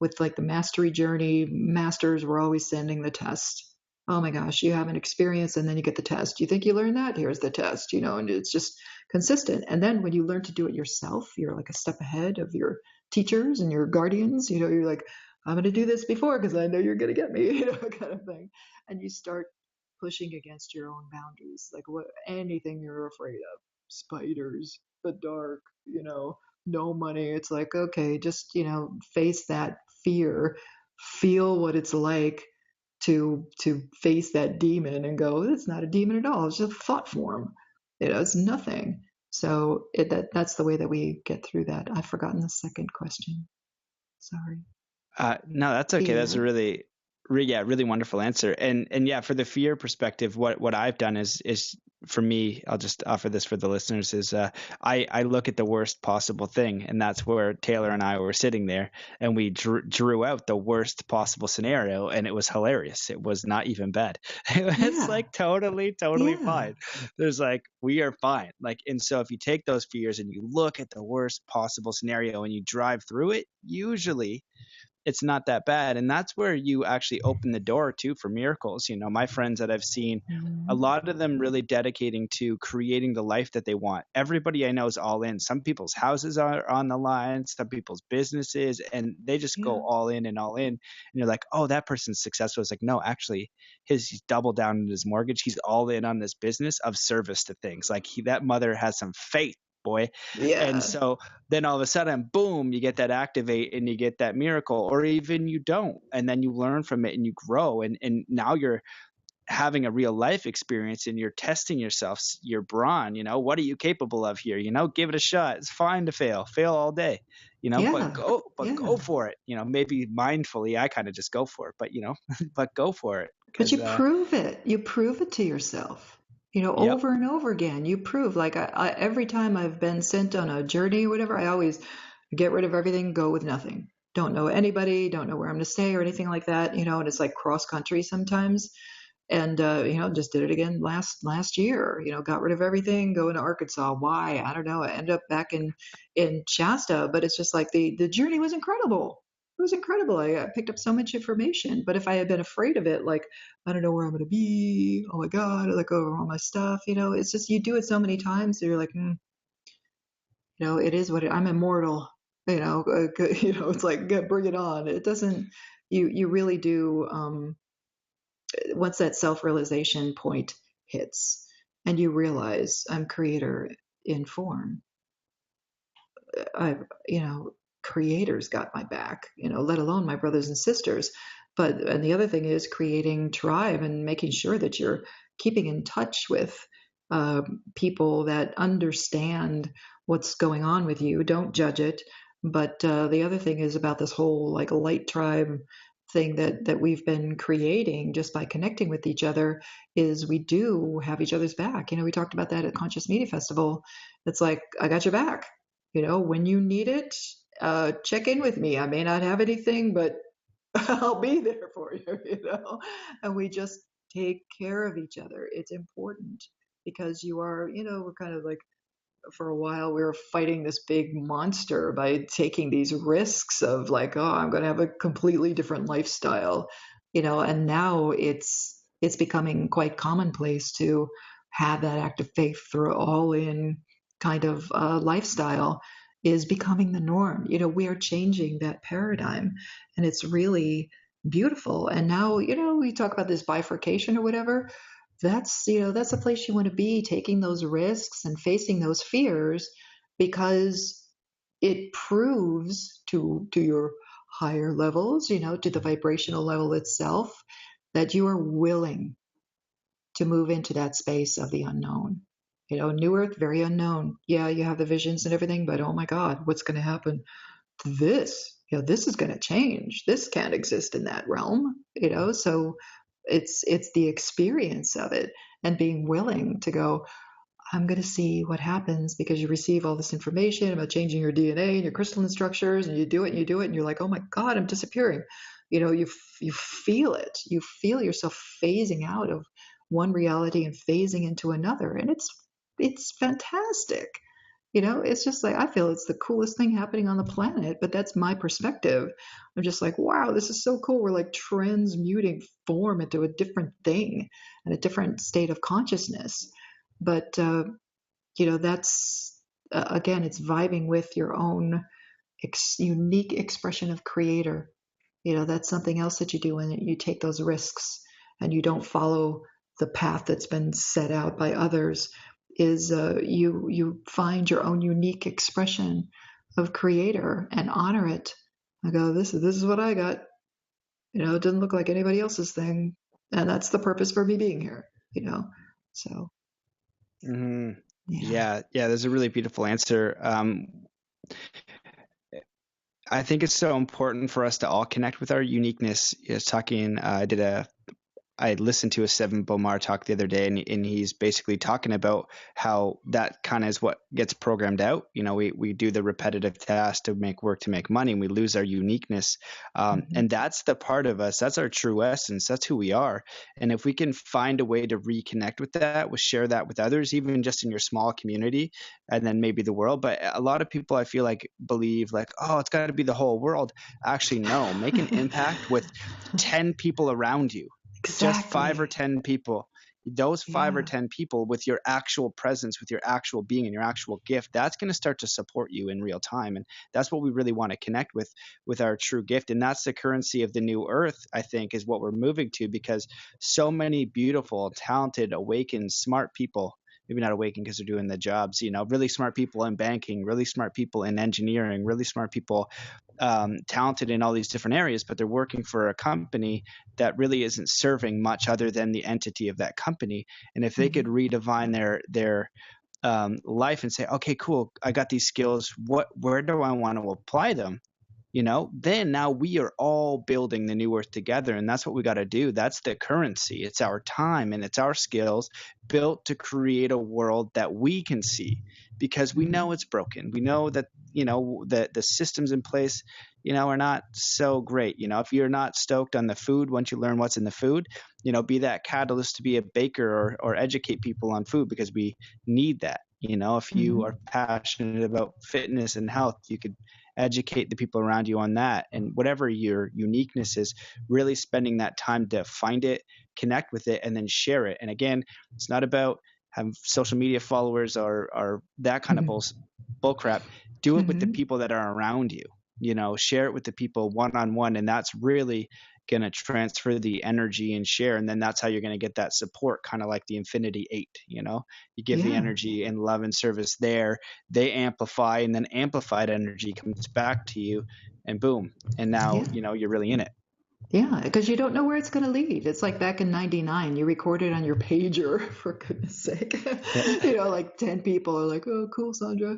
with like the mastery journey, masters were always sending the test. Oh my gosh, you have an experience and then you get the test. You think you learned that? Here's the test, and it's just consistent. And then when you learn to do it yourself, you're like a step ahead of your teachers and your guardians. You're like, I'm going to do this before because I know you're going to get me, kind of thing. And you start pushing against your own boundaries, like anything you're afraid of, spiders, the dark, no money. It's like, okay, just, face that fear, feel what it's like to face that demon and go, it's not a demon at all. It's just a thought form. It's nothing. So that's the way that we get through that. I've forgotten the second question. Sorry. No, that's okay. Fear. That's a really wonderful answer. And yeah, for the fear perspective, what I've done is for me, I'll just offer this for the listeners, is I look at the worst possible thing, and that's where Taylor and I were sitting there, and we drew out the worst possible scenario, and it was hilarious. It was not even bad. It's like totally fine. There's like, we are fine. Like, and so if you take those fears and you look at the worst possible scenario and you drive through it, usually it's not that bad. And that's where you actually open the door too for miracles. My friends that I've seen, a lot of them really dedicating to creating the life that they want. Everybody I know is all in. Some people's houses are on the line, some people's businesses, and they just go all in and all in. And you're like, oh, that person's successful. It's like, no, actually he's doubled down on his mortgage. He's all in on this business of service to things. Like that mother has some faith boy. And Yeah. so then all of a sudden, boom, you get that activate and you get that miracle, or even you don't. And then you learn from it and you grow. And now you're having a real life experience and you're testing yourself, your brawn, what are you capable of here? Give it a shot. It's fine to fail all day, but Yeah. go Yeah. for it. Maybe mindfully, I kind of just go for it, but but go for it. But you Cause, prove it. You prove it to yourself. yep. Over and over again. You prove. Like every time I've been sent on a journey or whatever, I always get rid of everything, go with nothing. Don't know anybody, don't know where I'm going to stay or anything like that. And it's like cross country sometimes. And just did it again last year. Got rid of everything, going to Arkansas. Why? I don't know. I ended up back in Shasta, but it's just like the journey was incredible. It was incredible. I picked up so much information. But if I had been afraid of it, like I don't know where I'm going to be. Oh my God, I let go of all my stuff. It's just you do it so many times that you're like, it is what I'm immortal. It's like bring it on. It doesn't. You really do. Once that self-realization point hits, and you realize I'm creator in form, I've creator's got my back. Let alone my brothers and sisters. And the other thing is creating tribe and making sure that you're keeping in touch with people that understand what's going on with you. Don't judge it. But the other thing is about this whole like light tribe thing that we've been creating just by connecting with each other is we do have each other's back. We talked about that at Conscious Media Festival. It's like, I got your back. When you need it, check in with me. I may not have anything, but I'll be there for you. And we just take care of each other. It's important because we're kind of like, for a while, we were fighting this big monster by taking these risks of like, oh, I'm going to have a completely different lifestyle, and now it's becoming quite commonplace to have that act of faith through all in kind of lifestyle is becoming the norm. We are changing that paradigm, and it's really beautiful. And now, we talk about this bifurcation or whatever. That's a place you want to be, taking those risks and facing those fears, because it proves to your higher levels, to the vibrational level itself, that you are willing to move into that space of the unknown. New earth, very unknown. Yeah, you have the visions and everything, but oh my God, what's going to happen to this? This is going to change. This can't exist in that realm. So it's the experience of it and being willing to go, I'm going to see what happens, because you receive all this information about changing your DNA and your crystalline structures, and you do it and you do it, and you're like, oh my God, I'm disappearing. You feel it. You feel yourself phasing out of one reality and phasing into another, and it's fantastic. It's just like, I feel it's the coolest thing happening on the planet, but that's my perspective. I'm just like, wow, this is so cool. We're like transmuting form into a different thing and a different state of consciousness. But, that's, again, it's vibing with your own unique expression of creator. That's something else that you do when you take those risks and you don't follow the path that's been set out by others, is you find your own unique expression of creator and honor it. I go, this is what I got. It doesn't look like anybody else's thing, and that's the purpose for me being here. So Mm-hmm. yeah. Yeah. There's a really beautiful answer. I think it's so important for us to all connect with our uniqueness. I listened to a Seven Bomar talk the other day, and he's basically talking about how that kind of is what gets programmed out. We do the repetitive tasks to make money, and we lose our uniqueness. And that's the part of us. That's our true essence. That's who we are. And if we can find a way to reconnect with that, share that with others, even just in your small community, and then maybe the world. But a lot of people, I feel like, believe like, oh, it's got to be the whole world. Actually, no. Make an impact with 10 people around you. Just 5 or Exactly. 10 people. Those 5 or Yeah. 10 people, with your actual presence, with your actual being and your actual gift, that's going to start to support you in real time. And that's what we really want to connect with our true gift. And that's the currency of the new earth, I think, is what we're moving to, because so many beautiful, talented, awakened, smart people maybe not awaken because they're doing the jobs, really smart people in banking, really smart people in engineering, really smart people, talented in all these different areas, but they're working for a company that really isn't serving much other than the entity of that company. And if they could redefine their life and say, okay, cool, I got these skills, where do I want to apply them? Then now we are all building the new earth together, and that's what we got to do. That's the currency. It's our time and it's our skills built to create a world that we can see, because we know it's broken. We know that the systems in place are not so great. If you're not stoked on the food, once you learn what's in the food, be that catalyst to be a baker or educate people on food, because we need that. If you are passionate about fitness and health, you could educate the people around you on that. And whatever your uniqueness is, really spending that time to find it, connect with it, and then share it. And again, it's not about having social media followers or that kind of bull crap. Do it with the people that are around you. Share it with the people one-on-one, and that's really going to transfer the energy and share. And then that's how you're going to get that support, kind of like the Infinity 8. You give the energy and love and service there, they amplify, and then amplified energy comes back to you, and boom. And now, you're really in it. Yeah, because you don't know where it's going to lead. It's like back in '99, you recorded on your pager, for goodness sake. Like 10 people are like, oh, cool, Sandra,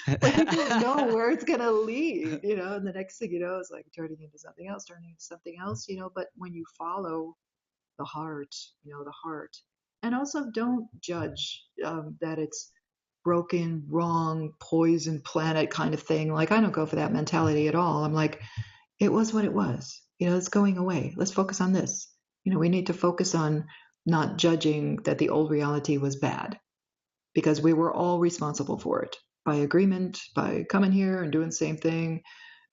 but you don't know where it's going to lead, and the next thing you know, it's like turning into something else, but when you follow the heart, and also don't judge that it's broken, wrong, poison planet kind of thing. Like, I don't go for that mentality at all. I'm like, it was what it was. It's going away. Let's focus on this. We need to focus on not judging that the old reality was bad, because we were all responsible for it by agreement, by coming here and doing the same thing.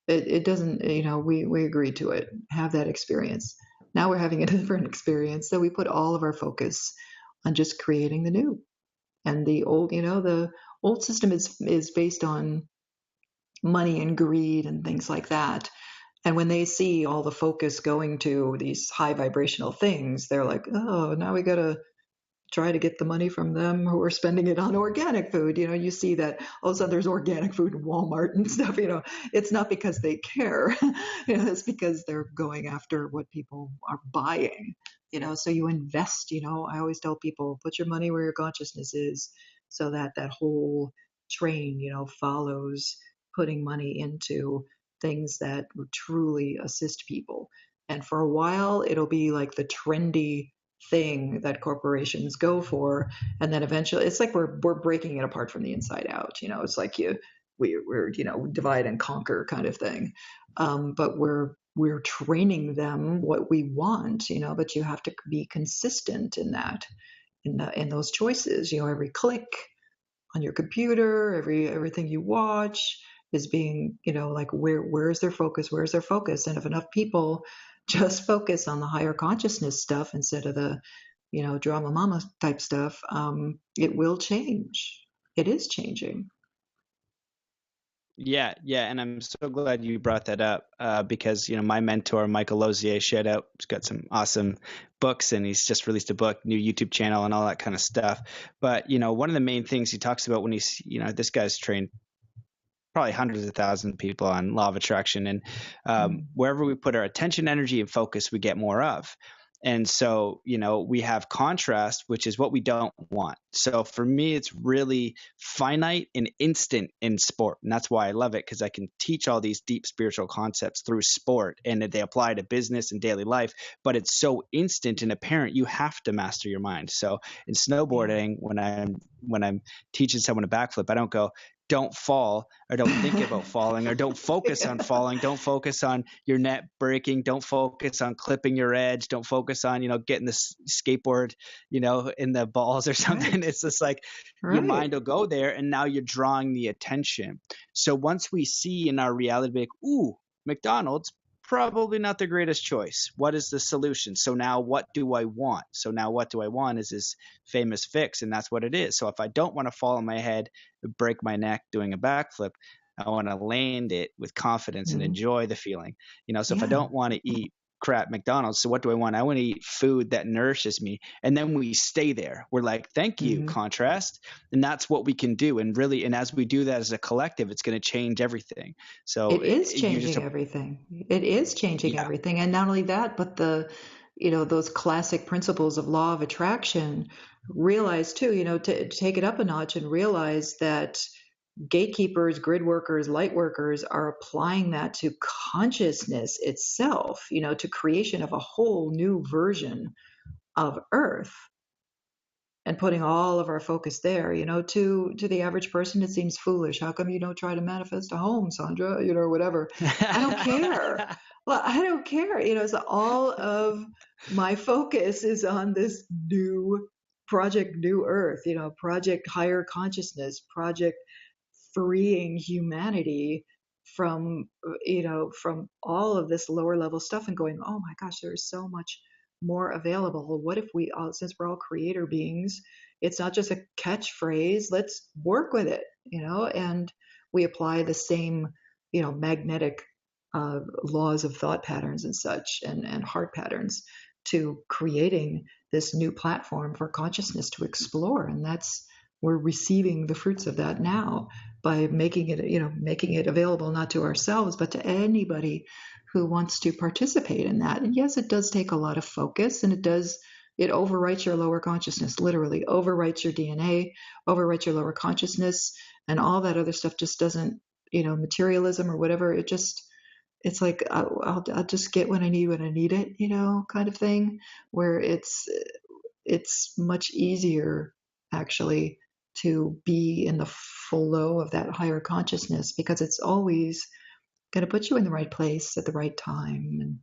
It doesn't, we agreed to it, have that experience. Now we're having a different experience, so we put all of our focus on just creating the new. And the old system is based on money and greed and things like that. And when they see all the focus going to these high vibrational things, they're like, oh, now we got to try to get the money from them who are spending it on organic food. You see that all of a sudden there's organic food in Walmart and stuff. It's not because they care. It's because they're going after what people are buying. So you invest. I always tell people, put your money where your consciousness is, so that whole train, follows putting money into things that truly assist people. And for a while, it'll be like the trendy thing that corporations go for, and then eventually, it's like we're breaking it apart from the inside out. It's like we're divide and conquer kind of thing. But we're training them what we want. But you have to be consistent in that, in those choices. Every click on your computer, everything you watch is being, like, where's their focus? Where's their focus? And if enough people just focus on the higher consciousness stuff instead of the, drama mama type stuff, it will change. It is changing. Yeah, and I'm so glad you brought that up, because my mentor Michael Lozier, shout out, he's got some awesome books, and he's just released a book, new YouTube channel, and all that kind of stuff. But one of the main things he talks about when he's this guy's trained probably hundreds of thousands of people on law of attraction, and wherever we put our attention, energy, and focus, we get more of. And so, we have contrast, which is what we don't want. So for me, it's really finite and instant in sport. And that's why I love it, because I can teach all these deep spiritual concepts through sport, and they apply to business and daily life, but it's so instant and apparent. You have to master your mind. So in snowboarding, when I'm teaching someone a backflip, I don't go, don't fall, or don't think about falling, or don't focus on falling. Don't focus on your net breaking. Don't focus on clipping your edge. Don't focus on, getting the skateboard, in the balls or something. Right. It's just like your mind will go there, and now you're drawing the attention. So once we see in our reality, like, ooh, McDonald's, probably not the greatest choice. What is the solution? So now what do I want? So now what do I want is this famous fix, and that's what it is. So if I don't want to fall on my head, break my neck doing a backflip, I want to land it with confidence and enjoy the feeling. So if I don't want to eat crap McDonald's. So what do I want? I want to eat food that nourishes me. And then we stay there. We're like, thank you, Mm-hmm. contrast. And that's what we can do. And really, and as we do that as a collective, it's going to change everything. So It is you're just changing everything. It is changing yeah. everything. And not only that, but those classic principles of law of attraction, realize too, to take it up a notch and realize that gatekeepers, grid workers, light workers are applying that to consciousness itself, to creation of a whole new version of Earth, and putting all of our focus there. To the average person it seems foolish. How come you don't try to manifest a home, Sandra? Whatever. I don't care. Well, I don't care. So all of my focus is on this new project, New Earth, project higher consciousness, project freeing humanity from all of this lower level stuff, and going, oh my gosh, there's so much more available. Well, what if we all, since we're all creator beings, it's not just a catchphrase, let's work with it, and we apply the same, magnetic laws of thought patterns and such, and heart patterns, to creating this new platform for consciousness to explore. And we're receiving the fruits of that now by making it available, not to ourselves, but to anybody who wants to participate in that. And yes, it does take a lot of focus, and it overwrites your lower consciousness, literally overwrites your DNA, overwrites your lower consciousness, and all that other stuff just doesn't, materialism or whatever. It's like, I'll just get when I need it, kind of thing, where it's much easier actually to be in the flow of that higher consciousness, because it's always going to put you in the right place at the right time,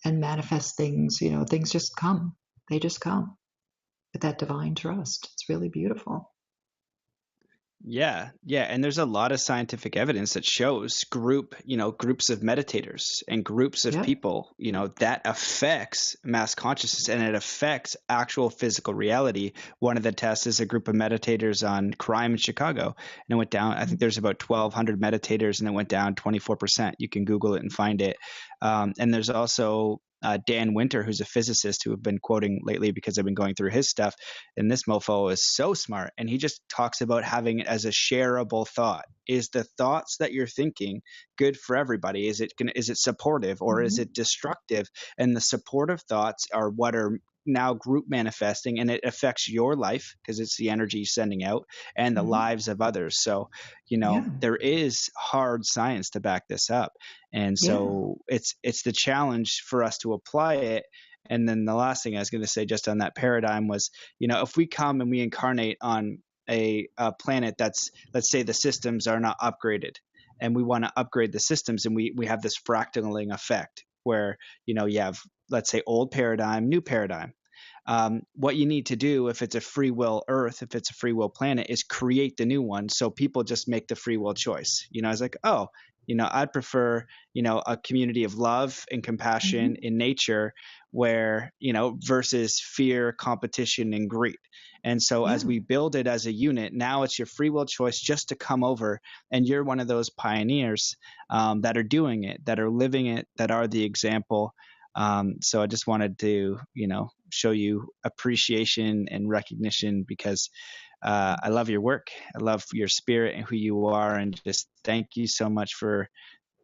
and manifest things. Things just come. They just come with that divine trust. It's really beautiful. Yeah, yeah, and there's a lot of scientific evidence that shows groups of meditators and groups of Yeah. people, that affects mass consciousness, and it affects actual physical reality. One of the tests is a group of meditators on crime in Chicago, and it went down. I think there's about 1,200 meditators, and it went down 24%. You can Google it and find it. And there's also Dan Winter, who's a physicist who I've been quoting lately because I've been going through his stuff. And this mofo is so smart. And he just talks about having it as a shareable thought. Is the thoughts that you're thinking good for everybody? Is it supportive, or is it destructive? And the supportive thoughts are what are now group manifesting, and it affects your life because it's the energy sending out, and the lives of others. So, Yeah. there is hard science to back this up. And Yeah. so it's the challenge for us to apply it. And then the last thing I was going to say just on that paradigm was, if we come and we incarnate on a planet that's, let's say the systems are not upgraded, and we want to upgrade the systems, and we have this fractaling effect where, you have, let's say, old paradigm, new paradigm. What you need to do, if it's a free will Earth, if it's a free will planet, is create the new one. So people just make the free will choice. It's like, oh, I'd prefer, a community of love and compassion in nature, where, versus fear, competition, and greed. And so as we build it as a unit, now it's your free will choice just to come over, and you're one of those pioneers that are doing it, that are living it, that are the example. So I just wanted to, show you appreciation and recognition, because I love your work. I love your spirit and who you are. And just thank you so much for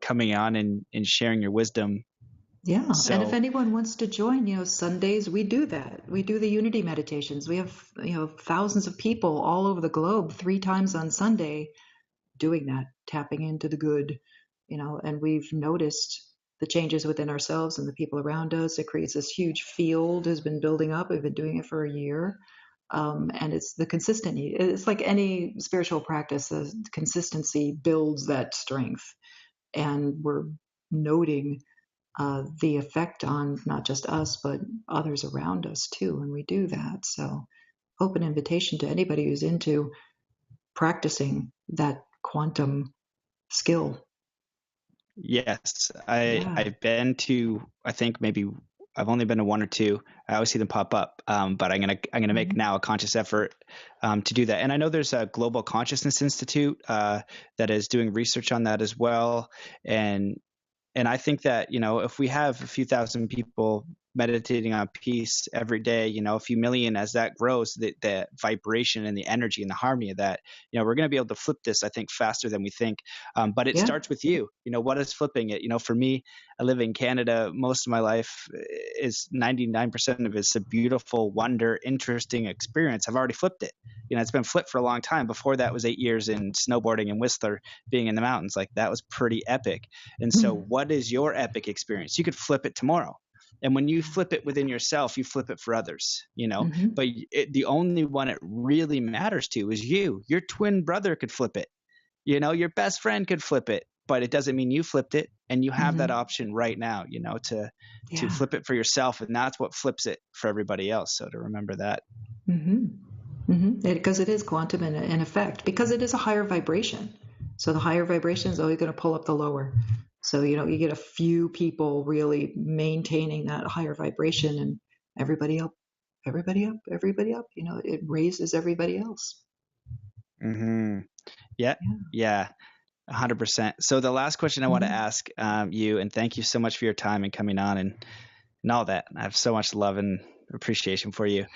coming on and sharing your wisdom. Yeah. And if So anyone wants to join, Sundays, we do that. We do the unity meditations. We have, thousands of people all over the globe 3 times on Sunday doing that, tapping into the good, and we've noticed the changes within ourselves and the people around us. It creates this huge field, has been building up. We've been doing it for a year. And it's the consistency. It's like any spiritual practice, the consistency builds that strength. And we're noting the effect on not just us, but others around us too, when we do that. So, open invitation to anybody who's into practicing that quantum skill. yes, Yeah. I've been to, I think maybe I've only been to 1 or 2. I always see them pop up, but I'm gonna make now a conscious effort to do that. And I know there's a Global Consciousness Institute that is doing research on that as well. And And I think that, if we have a few thousand people meditating on peace every day, a few million, as that grows, the vibration and the energy and the harmony of that, we're going to be able to flip this, I think, faster than we think. But it Yeah. starts with you. What is flipping it? For me, I live in Canada. Most of my life is 99% of it's a beautiful, wonder, interesting experience. I've already flipped it. It's been flipped for a long time. Before that was 8 years in snowboarding in Whistler, being in the mountains. Like, that was pretty epic. And so what is your epic experience? You could flip it tomorrow. And when you flip it within yourself, you flip it for others, but the only one it really matters to is you. Your twin brother could flip it. Your best friend could flip it, but it doesn't mean you flipped it. And you have that option right now, to flip it for yourself. And that's what flips it for everybody else. So to remember that. Because it is quantum in effect, because it is a higher vibration. So the higher vibration is always going to pull up the lower. So, you get a few people really maintaining that higher vibration, and everybody up, everybody up, everybody up. It raises everybody else. Yeah. 100%. So the last question I want to ask you, and thank you so much for your time and coming on and all that. I have so much love and appreciation for you.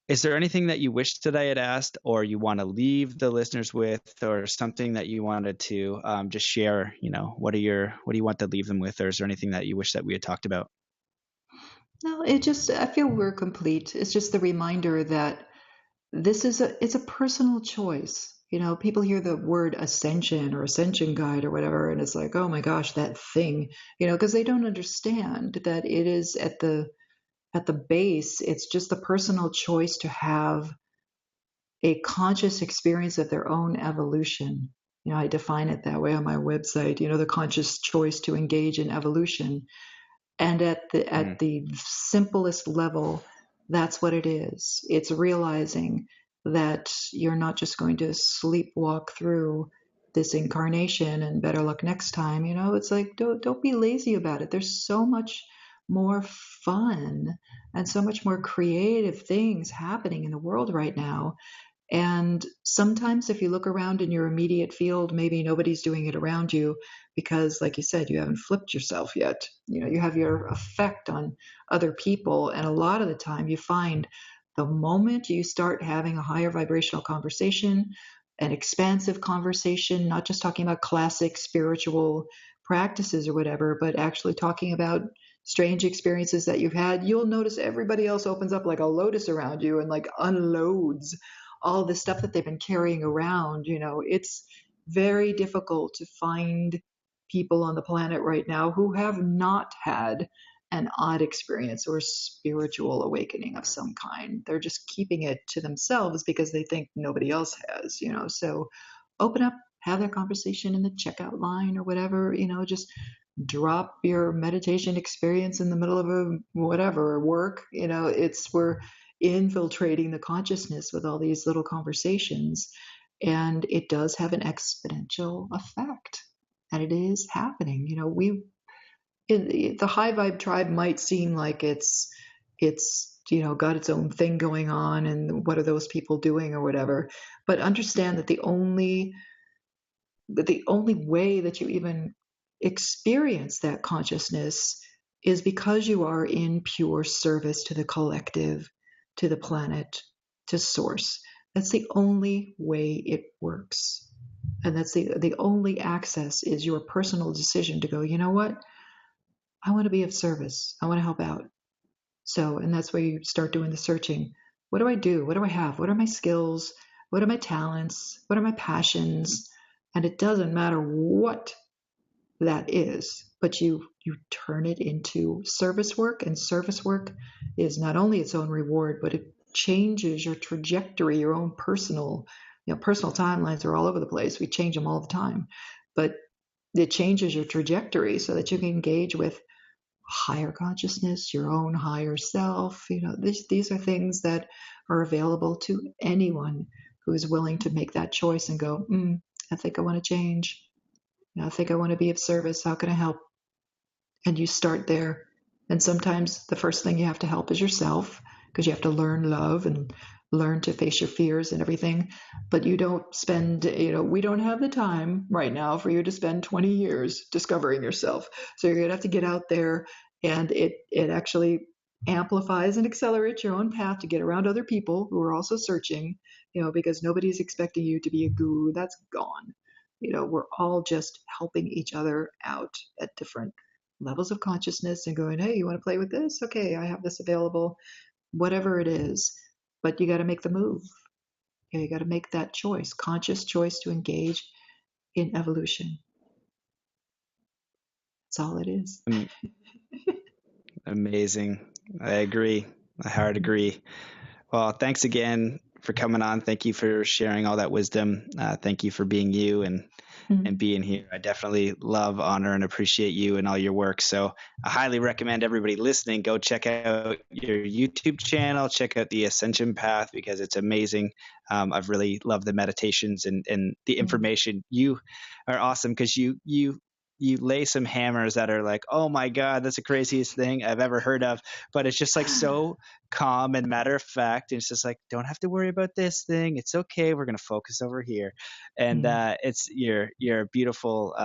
Is there anything that you wish that I had asked, or you want to leave the listeners with, or something that you wanted to just share? What do you want to leave them with, or is there anything that you wish that we had talked about? No, I feel we're complete. It's just the reminder that it's a personal choice. People hear the word ascension or ascension guide or whatever, and it's like, oh my gosh, that thing, because they don't understand that it is at the base, it's just the personal choice to have a conscious experience of their own evolution. I define it that way on my website, the conscious choice to engage in evolution. And at the simplest level, that's what it is. It's realizing that you're not just going to sleepwalk through this incarnation and better luck next time. It's like, don't be lazy about it. There's so much more fun and so much more creative things happening in the world right now. And sometimes if you look around in your immediate field, maybe nobody's doing it around you because, like you said, you haven't flipped yourself yet. You have your effect on other people. And a lot of the time you find the moment you start having a higher vibrational conversation, an expansive conversation, not just talking about classic spiritual practices or whatever, but actually talking about strange experiences that you've had, you'll notice everybody else opens up like a lotus around you and like unloads all the stuff that they've been carrying around. It's very difficult to find people on the planet right now who have not had an odd experience or spiritual awakening of some kind. They're just keeping it to themselves because they think nobody else has, So open up, have that conversation in the checkout line or whatever, just drop your meditation experience in the middle of a whatever work. We're infiltrating the consciousness with all these little conversations, and it does have an exponential effect, and it is happening. The high vibe tribe might seem like it's got its own thing going on, and what are those people doing or whatever, but understand that the only way that you even experience that consciousness is because you are in pure service to the collective, to the planet, to source. That's the only way it works. And that's the only access is your personal decision to go, you know what? I want to be of service. I want to help out. So, and that's where you start doing the searching. What do I do? What do I have? What are my skills? What are my talents? What are my passions? And it doesn't matter what that is, but you turn it into service work, and service work is not only its own reward, but it changes your trajectory, your own personal timelines are all over the place. We change them all the time, but it changes your trajectory so that you can engage with higher consciousness, your own higher self. These are things that are available to anyone who is willing to make that choice and go, I think I want to change. I think I want to be of service. How can I help? And you start there. And sometimes the first thing you have to help is yourself, because you have to learn love and learn to face your fears and everything, but you don't spend, we don't have the time right now for you to spend 20 years discovering yourself. So you're going to have to get out there, and it actually amplifies and accelerates your own path to get around other people who are also searching, because nobody's expecting you to be a guru. That's gone. We're all just helping each other out at different levels of consciousness and going, hey, you want to play with this? Okay, I have this available, whatever it is. But you got to make the move. You got to make that choice, conscious choice to engage in evolution. That's all it is. Amazing. I agree. I hard agree. Well, thanks again for coming on. Thank you for sharing all that wisdom. Thank you for being you and being here. I definitely love, honor, and appreciate you and all your work. So I highly recommend everybody listening, go check out your YouTube channel, check out the Ascension Path, because it's amazing. I've really loved the meditations and the information. You are awesome, because you lay some hammers that are like, oh my God, that's the craziest thing I've ever heard of. But it's just like so calm and matter of fact. And it's just like, don't have to worry about this thing. It's okay. We're going to focus over here. And you're a beautiful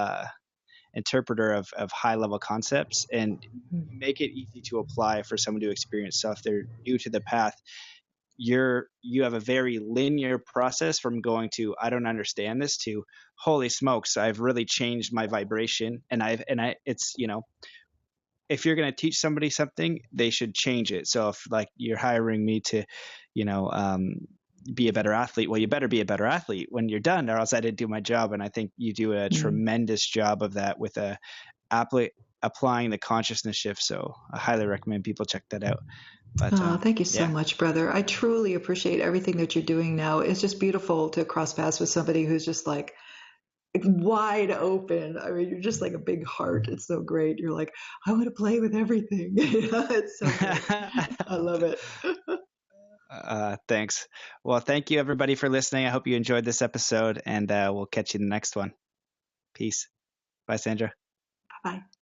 interpreter of high level concepts, and make it easy to apply for someone to experience. So if they're new to the path, you have a very linear process from going to, I don't understand this, to, holy smokes, I've really changed my vibration. And it's, if you're going to teach somebody something, they should change it. So if like you're hiring me to, be a better athlete, well, you better be a better athlete when you're done, or else I didn't do my job. And I think you do a tremendous job of that with applying the consciousness shift. So I highly recommend people check that out. But, thank you so much, brother. I truly appreciate everything that you're doing now. It's just beautiful to cross paths with somebody who's just like wide open. I mean, you're just like a big heart. It's so great. You're like, I want to play with everything. It's so great. I love it. Thanks. Well, thank you everybody for listening. I hope you enjoyed this episode, and we'll catch you in the next one. Peace. Bye, Sandra. Bye-bye.